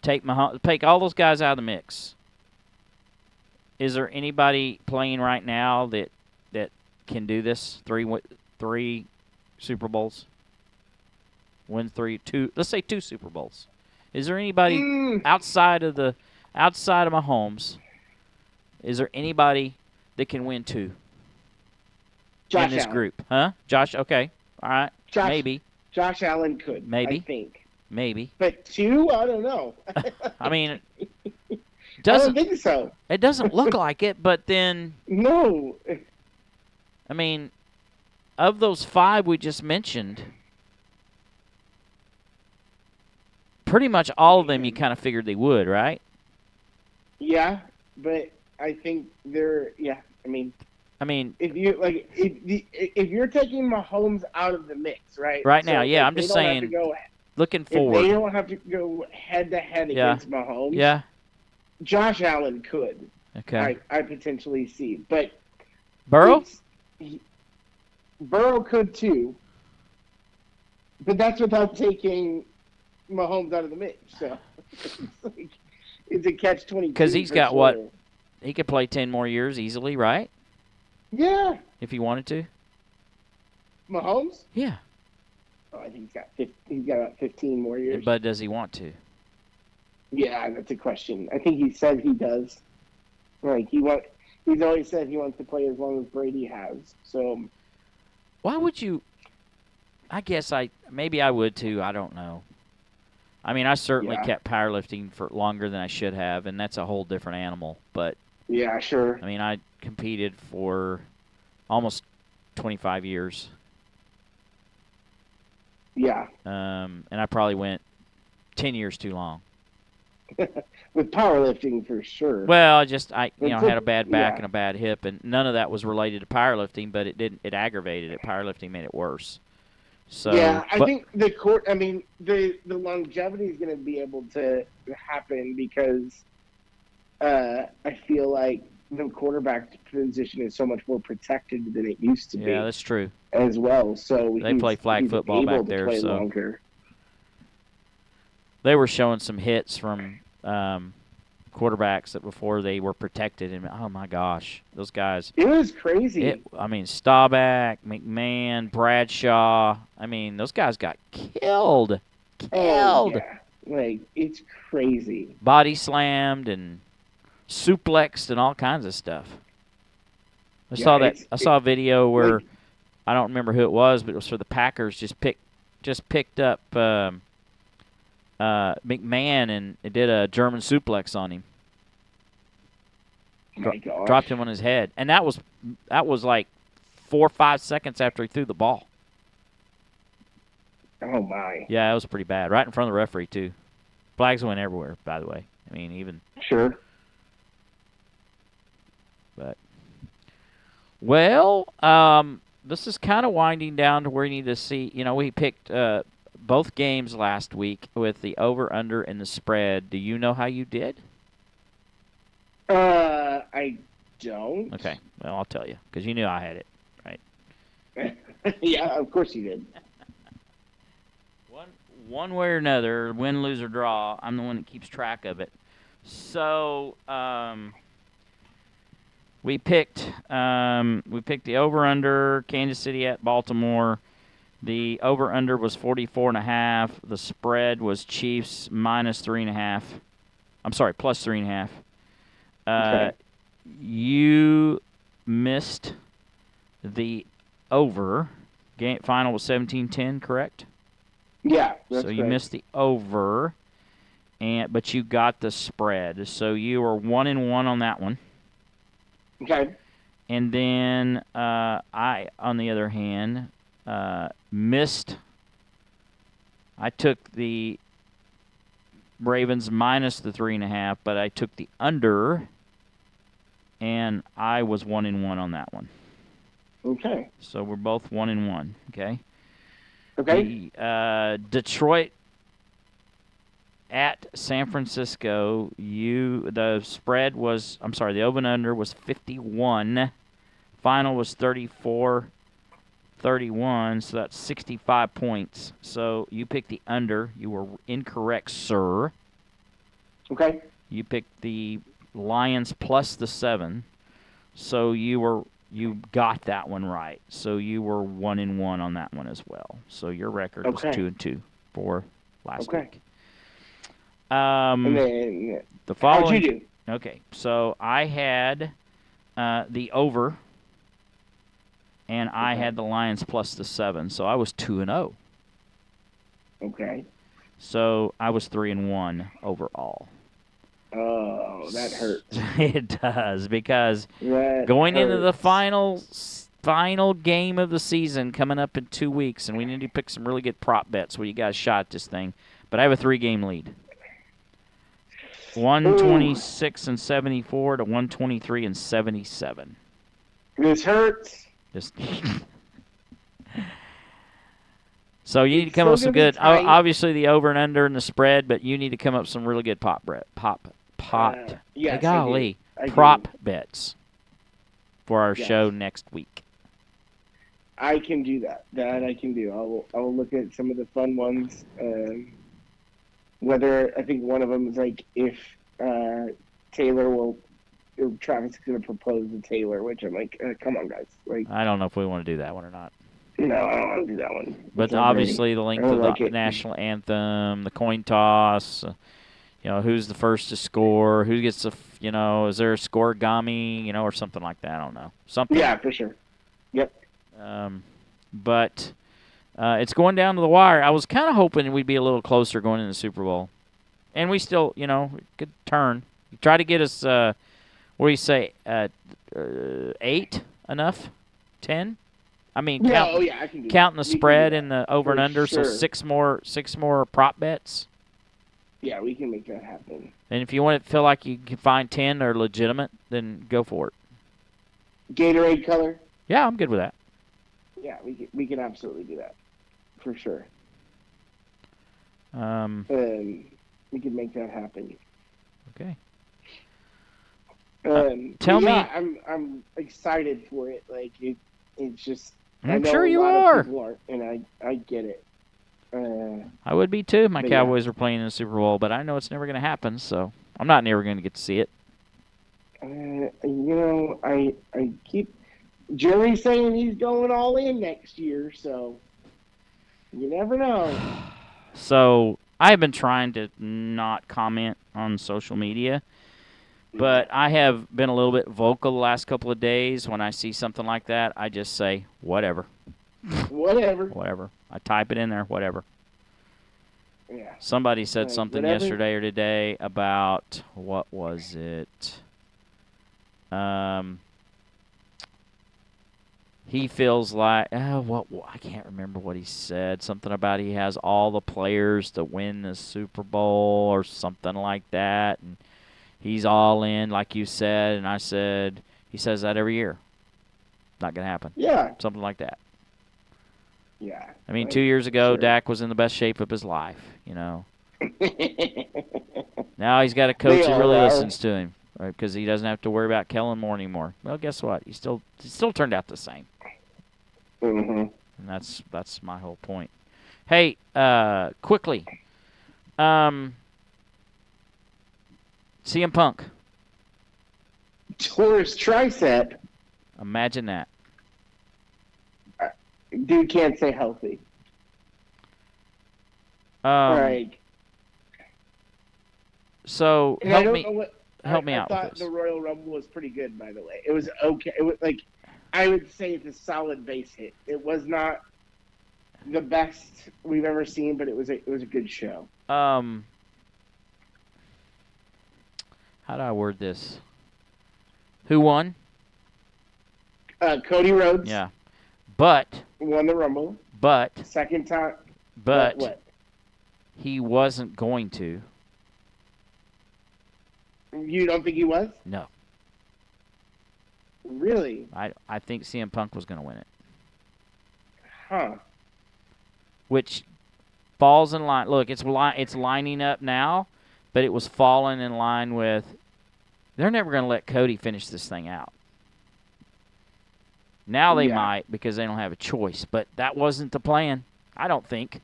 take all those guys out of the mix. Is there anybody playing right now that can do this? 3 Super Bowls? Win 2, let's say 2 Super Bowls. Is there anybody outside of Mahomes, is there anybody that can win 2 in this group? Huh? Josh, okay. All right. Maybe. Josh Allen could. Maybe. I think. Maybe. But 2? I don't know. I don't think so. It doesn't look like it, but then... No. Of those 5 we just mentioned, pretty much all of them you kind of figured they would, right? Yeah, but I think they're I mean, if you're taking Mahomes out of the mix, right? Right now, yeah, I'm just saying. Looking forward, if they don't have to go head to head against Mahomes, Josh Allen could. Okay. I potentially see, but Burrow could too. But that's without taking Mahomes out of the mix. So it's a catch-22. Because he's got what? He could play 10 more years easily, right? Yeah. If he wanted to. Mahomes? Yeah. Oh, I think he's got about 15 more years. But does he want to? Yeah, that's a question. I think he said he does. Like he's always said he wants to play as long as Brady has. So why would you? I guess maybe I would too. I don't know. I mean, I certainly kept powerlifting for longer than I should have, and that's a whole different animal. But yeah, sure. I mean, I competed for almost 25 years. Yeah. And I probably went 10 years too long. With powerlifting, for sure. Well, I had a bad back and a bad hip, and none of that was related to powerlifting, but it aggravated it. Powerlifting made it worse. So I think the longevity is going to be able to happen because I feel like the quarterback position is so much more protected than it used to be. Yeah, that's true. As well, so they play flag football back there, so longer. They were showing some hits from quarterbacks that before they were protected, and oh my gosh, those guys! It was crazy. Staubach, McMahon, Bradshaw. I mean, those guys got killed. Oh, yeah. Like it's crazy. Body slammed and suplexed and all kinds of stuff. I saw a video where I don't remember who it was, but it was for the Packers. Just picked up McMahon and it did a German suplex on him. Dropped him on his head, and that was like 4 or 5 seconds after he threw the ball. Oh my! Yeah, it was pretty bad. Right in front of the referee too. Flags went everywhere, by the way. I mean, even sure. But this is kind of winding down to where you need to see. We picked both games last week with the over/under and the spread. Do you know how you did? I don't. Okay, well, I'll tell you because you knew I had it, right? Yeah, of course you did. One way or another, win, lose, or draw, I'm the one that keeps track of it. So we picked the over/under, Kansas City at Baltimore. The over/under was 44.5. The spread was Chiefs minus 3.5. I'm sorry, plus 3.5. Okay. You missed the over. Final was 17-10, correct? Yeah. That's so you right. missed the over, but you got the spread. So you were 1-1 on that one. Okay. And then I, on the other hand, missed. I took the Ravens minus the 3.5, but I took the under, and I was 1-1 on that one. Okay. So we're both 1-1. Okay. Okay. The, Detroit at San Francisco. The spread was. I'm sorry. The over and under was 51. Final was 34-31. So that's 65 points. So you picked the under. You were incorrect, sir. Okay. You picked the Lions plus the 7. So you got that one right. So you were 1-1 on that one as well. So your record was 2-2 for last week. And then the following. How'd you do? Okay, so I had the over, and I had the Lions plus the 7. So I was 2-0. Okay. So I was 3-1 overall. Oh, that hurts. It does, because that going hurts. into the final game of the season coming up in 2 weeks, and we need to pick some really good prop bets where you got a shot at this thing. But I have a 3-game lead. 126-74 to 123-77. This hurts. Just so you need to come up with some good. Obviously, the over and under and the spread, but you need to come up with some really good Yes, golly, I prop do. bets for our show next week. I can do that. That I can do. I'll look at some of the fun ones. Whether I think one of them is like if Travis is going to propose to Taylor, which I'm like, come on, guys. Like, I don't know if we want to do that one or not. No, I don't want to do that one. But obviously, the length of the national anthem, the coin toss, who's the first to score, who gets is there a scoregami, or something like that. I don't know. Something. Yeah, for sure. Yep. But it's going down to the wire. I was kind of hoping we'd be a little closer going into the Super Bowl. And we still, could turn. You try to get us, what do you say, 8 enough? 10? I mean, I can do counting that. the spread and the over and under, sure. so 6 more prop bets. Yeah, we can make that happen. And if you want to feel like you can find 10 are legitimate, then go for it. Gatorade color? Yeah, I'm good with that. Yeah, we can absolutely do that. For sure. We can make that happen. Okay. Tell me. I'm excited for it. Like it's just. I'm sure you are. And I get it. I would be too if my Cowboys were playing in the Super Bowl, but I know it's never going to happen, so I'm not never going to get to see it. I keep Jerry saying he's going all in next year, so you never know. So I've been trying to not comment on social media, but I have been a little bit vocal the last couple of days. When I see something like that, I just say, whatever. Whatever. I type it in there, whatever. Yeah. Somebody said something yesterday or today about, what was it? He feels like, I can't remember what he said. Something about he has all the players to win the Super Bowl or something like that. And he's all in, like you said. And I said, he says that every year. Not going to happen. Yeah. Something like that. Yeah. I mean, 2 years ago, Dak was in the best shape of his life, Now he's got a coach that really listens to him, right? Because he doesn't have to worry about Kellen Moore anymore. Well, guess what? He still turned out the same. Mm-hmm. And that's my whole point. Hey, quickly, CM Punk. Tore his tricep. Imagine that. Dude can't stay healthy. Right. So and help me out with I thought this. the Royal Rumble was pretty good, by the way. It was okay. It was like, I would say it's a solid base hit. It was not the best we've ever seen, but it was a good show. How do I word this? Who won? Cody Rhodes. Yeah. But won the Rumble. But second time. But what? He wasn't going to. You don't think he was? No. Really? I think CM Punk was going to win it. Huh. Which falls in line. Look, it's lining up now, but it was falling in line with they're never going to let Cody finish this thing out. Now they might because they don't have a choice, but that wasn't the plan. I don't think.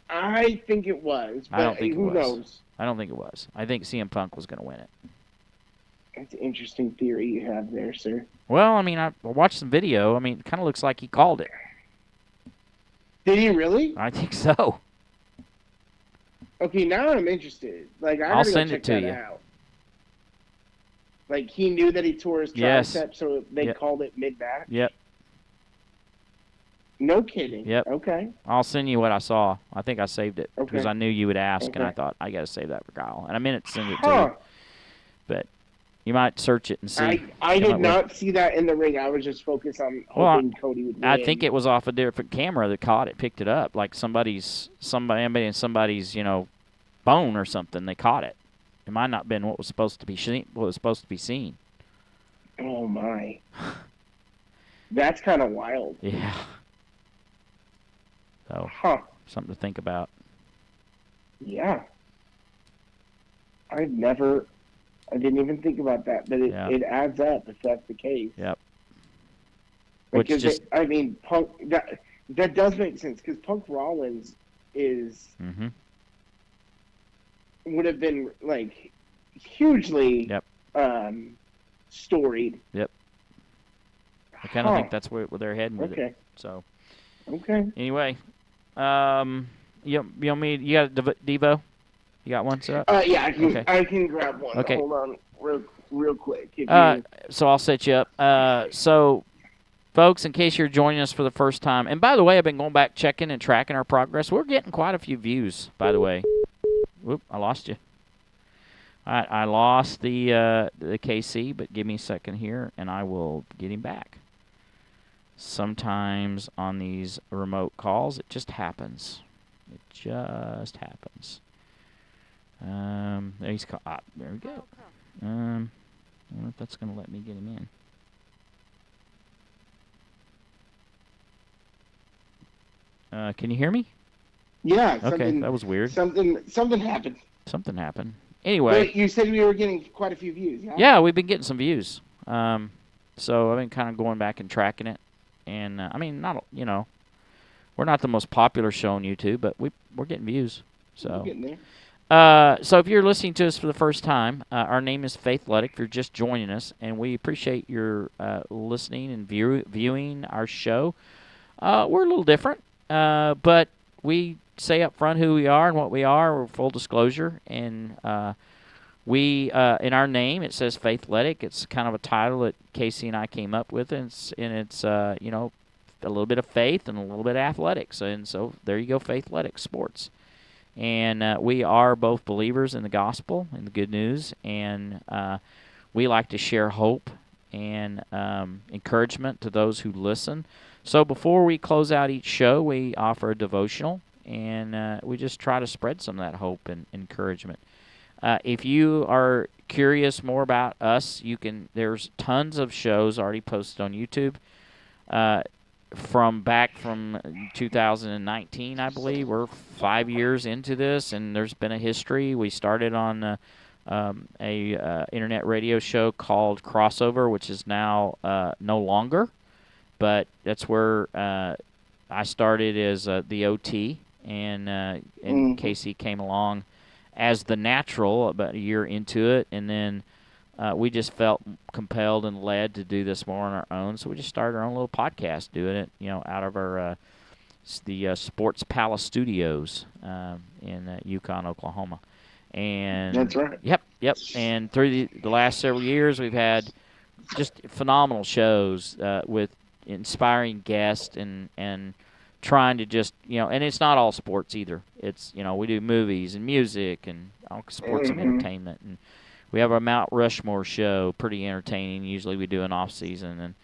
I think it was, but I don't think who knows? I don't think it was. I think CM Punk was going to win it. That's an interesting theory you have there, sir. Well, I mean, I watched some video. I mean, it kind of looks like he called it. Did he really? I think so. Okay, now I'm interested. Like, I'll send it to you. Out. Like, he knew that he tore his tricep, so they called it mid-match? Yep. No kidding. Yep. Okay. I'll send you what I saw. I think I saved it because I knew you would ask, and I thought, I got to save that for Kyle. And I meant to send it to you. But You might search it and see. I did not see that in the ring. I was just focused on hoping Cody would win. I think it was off a different camera that caught it, picked it up, like somebody in somebody's bone or something. They caught it. It might not have been what was supposed to be seen. Oh my, that's kind of wild. Yeah. So something to think about. Yeah. I didn't even think about that, but it adds up if that's the case. Yep. Because Punk, that does make sense, because Punk Rollins is would have been like hugely storied. Yep. I kind of think that's where they're heading with it. So. Okay. Anyway, you want me? You got Devo? You got one set up? Yeah, I can grab one. Okay. Hold on, real quick. So I'll set you up. So, folks, in case you're joining us for the first time, and by the way, I've been going back, checking and tracking our progress. We're getting quite a few views, by the way. Whoop, I lost you. All right, I lost the KC, but give me a second here, and I will get him back. Sometimes on these remote calls, it just happens. It just happens. There he's there we go. I wonder if that's going to let me get him in. Can you hear me? Yeah. Okay, that was weird. Something happened. Something happened. Anyway. But you said we were getting quite a few views, yeah? Yeah, we've been getting some views. So I've been kind of going back and tracking it. And, we're not the most popular show on YouTube, but we're getting views. So. We're getting there. So if you're listening to us for the first time, our name is Faithletic. If you're just joining us, and we appreciate your listening and viewing our show. We're a little different, but we say up front who we are and what we are. We're full disclosure, and we in our name it says Faithletic. It's kind of a title that Casey and I came up with, and it's a little bit of faith and a little bit of athletics, and so there you go, Faithletic Sports. And we are both believers in the gospel and the good news, and we like to share hope and encouragement to those who listen. So before we close out each show, we offer a devotional, and we just try to spread some of that hope and encouragement. If you are curious more about us, there's tons of shows already posted on YouTube. From 2019, I believe. We're 5 years into this, and there's been a history. We started on a internet radio show called Crossover, which is now no longer, but that's where I started as the OT, and Casey came along as the natural about a year into it, and then we just felt compelled and led to do this more on our own, so we just started our own little podcast, doing it, out of our the Sports Palace Studios in Yukon, Oklahoma. And that's right. Yep. And through the last several years, we've had just phenomenal shows with inspiring guests and trying to just and it's not all sports either. It's we do movies and music and all sports and entertainment and. We have our Mount Rushmore show, pretty entertaining. Usually we do an off-season.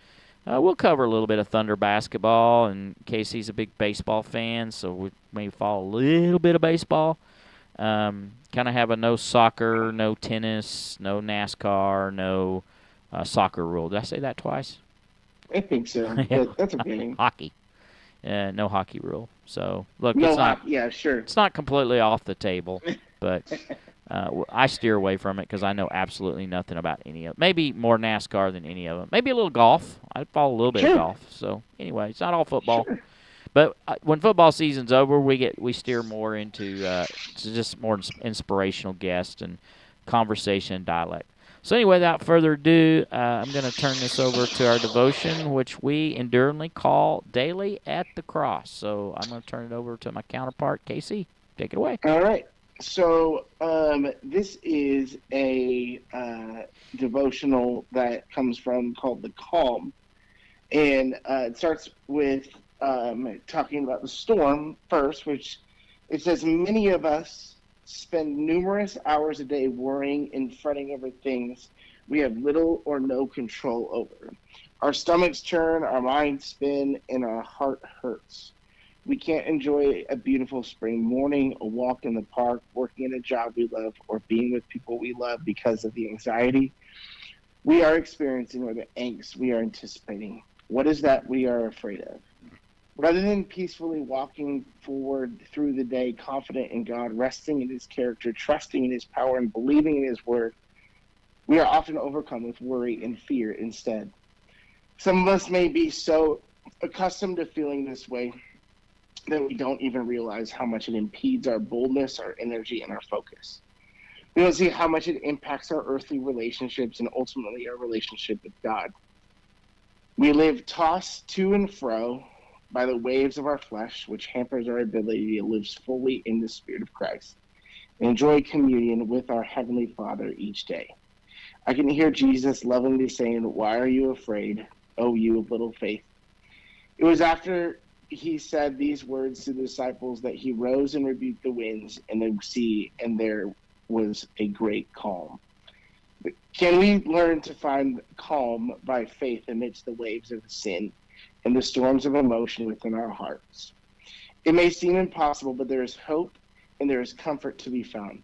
And we'll cover a little bit of Thunder basketball, and Casey's a big baseball fan, so we may follow a little bit of baseball. Kind of have a no soccer, no tennis, no NASCAR, no soccer rule. Did I say that twice? I think so. That's okay. Hockey. No hockey rule. So, look, sure. It's not completely off the table, but... I steer away from it because I know absolutely nothing about any of it. Maybe more NASCAR than any of them. Maybe a little golf. I follow a little bit of golf. So anyway, it's not all football. Sure. But when football season's over, we steer more into just more inspirational guests and conversation and dialect. So anyway, without further ado, I'm going to turn this over to our devotion, which we enduringly call Daily at the Cross. So I'm going to turn it over to my counterpart, Casey. Take it away. All right. So this is a devotional that comes from called The Calm. And it starts with talking about the storm first, which it says, many of us spend numerous hours a day worrying and fretting over things we have little or no control over. Our stomachs churn, our minds spin, and our heart hurts. We can't enjoy a beautiful spring morning, a walk in the park, working in a job we love, or being with people we love because of the anxiety we are experiencing or the angst we are anticipating. What is that we are afraid of? Rather than peacefully walking forward through the day, confident in God, resting in His character, trusting in His power, and believing in His word, we are often overcome with worry and fear instead. Some of us may be so accustomed to feeling this way that we don't even realize how much it impedes our boldness, our energy, and our focus. We don't see how much it impacts our earthly relationships and ultimately our relationship with God. We live tossed to and fro by the waves of our flesh, which hampers our ability to live fully in the Spirit of Christ and enjoy communion with our Heavenly Father each day. I can hear Jesus lovingly saying, "Why are you afraid, O you of little faith?" It was after He said these words to the disciples that He rose and rebuked the winds and the sea, and there was a great calm. Can we learn to find calm by faith amidst the waves of sin and the storms of emotion within our hearts? It may seem impossible, but there is hope and there is comfort to be found.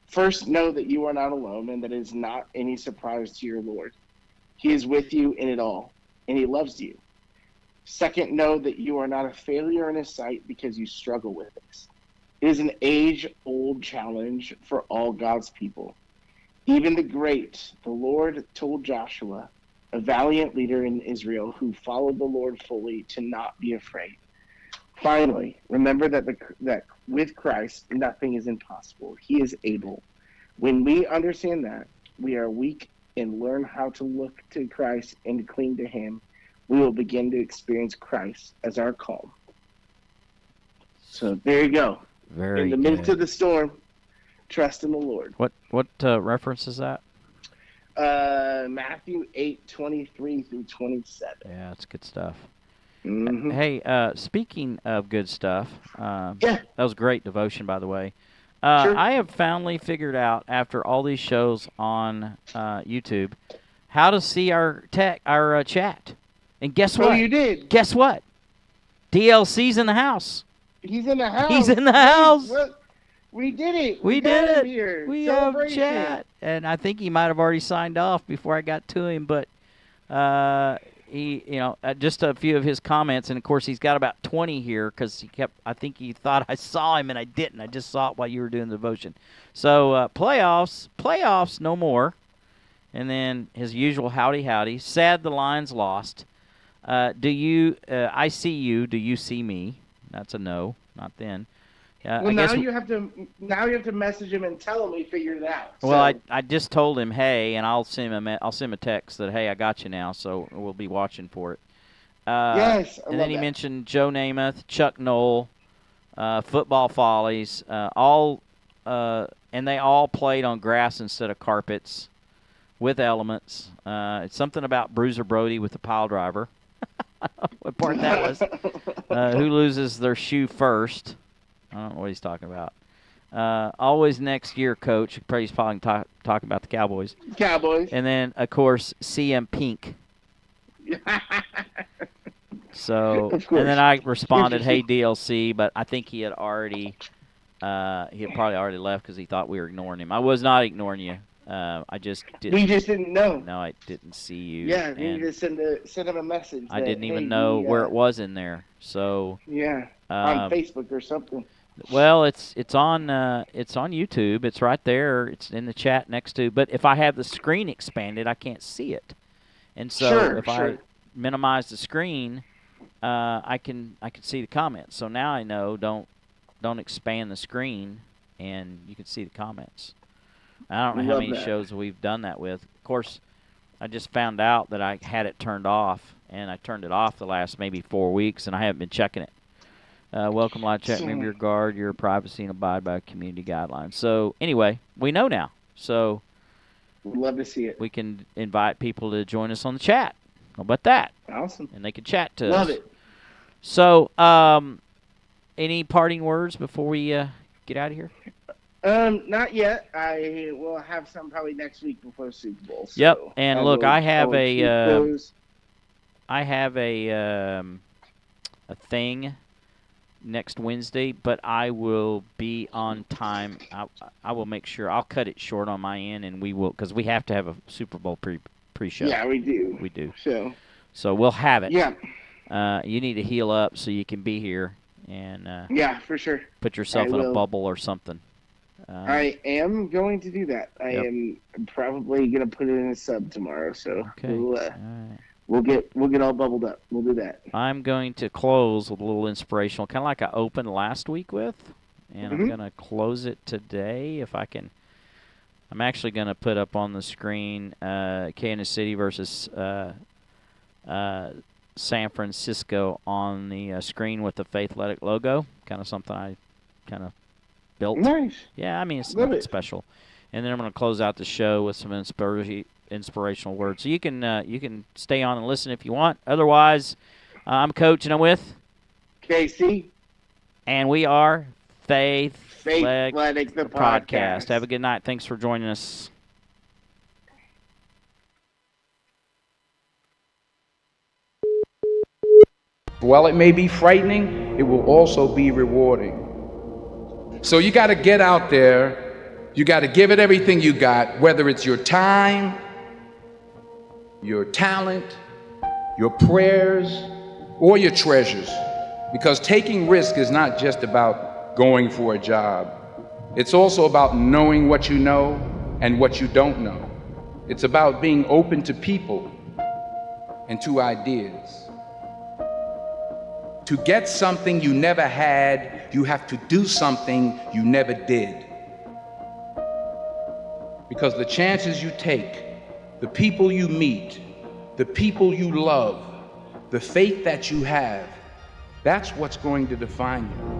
First, know that you are not alone and that it is not any surprise to your Lord. He is with you in it all, and He loves you. Second, know that you are not a failure in His sight because you struggle with this. It is an age-old challenge for all God's people. Even the great, the Lord told Joshua, a valiant leader in Israel who followed the Lord fully, to not be afraid. Finally, remember that with Christ, nothing is impossible. He is able. When we understand that we are weak and learn how to look to Christ and cling to Him, we will begin to experience Christ as our calm. So there you go. Very in the good. midst of the storm, trust in the Lord. What reference is that? Matthew 8:23 through 27. Yeah, that's good stuff. Mm-hmm. Hey, speaking of good stuff, Yeah. that was great devotion, by the way. Sure. I have finally figured out, after all these shows on YouTube, how to see our chat. And guess what? Oh, you did? Guess what? DLC's in the house. He's in the house. He's in the house. We did it. We did got it. him here. We have Celebration. chat. And I think he might have already signed off before I got to him, but he, just a few of his comments, and of course he's got about 20 here because I think he thought I saw him and I didn't. I just saw it while you were doing the devotion. So playoffs, no more. And then his usual howdy. Sad the Lions lost. I see you. Do you see me? That's a no. Not then. Well, now you have to message him and tell him we figured it out. Well, I just told him, hey, and I'll send him a text that, hey, I got you now, so we'll be watching for it. Yes, and then he mentioned Joe Namath, Chuck Knoll, Football Follies, and they all played on grass instead of carpets with elements. It's something about Bruiser Brody with the pile driver. I don't know what part that was. Who loses their shoe first? I don't know what he's talking about. Always next year, Coach. He's probably talking about the Cowboys. Cowboys. And then, of course, CM Pink. So, and then I responded, "Hey DLC," but I think he had probably already left because he thought we were ignoring him. I was not ignoring you. I just didn't. We just didn't know. No, I didn't see you. Yeah, we need to send him a message. I didn't even know where it was in there. So yeah, on Facebook or something. Well, it's on YouTube. It's right there. It's in the chat next to. But if I have the screen expanded, I can't see it. And so I minimize the screen, I can see the comments. So now I know don't expand the screen, and you can see the comments. I don't know how many shows we've done that with. Of course, I just found out that I had it turned off, and I turned it off the last maybe 4 weeks, and I haven't been checking it. Welcome, live chat. Remember your guard, your privacy, and abide by community guidelines. So anyway, we know now. So we'd love to see it. We can invite people to join us on the chat. How about that? Awesome. And they can chat to us. Love it. So, any parting words before we get out of here? Not yet. I will have some probably next week before Super Bowl. So Yep. And look, I have a thing next Wednesday, but I will be on time. I will make sure I'll cut it short on my end, and we will, because we have to have a Super Bowl pre-show. Yeah, we do. We do. So we'll have it. Yeah. You need to heal up so you can be here and yeah, for sure. Put yourself in a bubble or something. I am going to do that. I am probably going to put it in a sub tomorrow. So okay. We'll get all bubbled up. We'll do that. I'm going to close with a little inspirational, kind of like I opened last week with, and I'm going to close it today if I can. I'm actually going to put up on the screen Kansas City versus San Francisco on the screen with the Faithletic logo, kind of something I kind of built. Nice. Yeah, I mean, it's nothing special. And then I'm going to close out the show with some inspirational words. So you can stay on and listen if you want. Otherwise, I'm Coach, and I'm with Casey. And we are Faithletic The Podcast. Have a good night. Thanks for joining us. While it may be frightening, it will also be rewarding. So you got to get out there. You got to give it everything you got, whether it's your time, your talent, your prayers, or your treasures. Because taking risk is not just about going for a job. It's also about knowing what you know and what you don't know. It's about being open to people and to ideas. To get something you never had, you have to do something you never did. Because the chances you take, the people you meet, the people you love, the faith that you have, that's what's going to define you.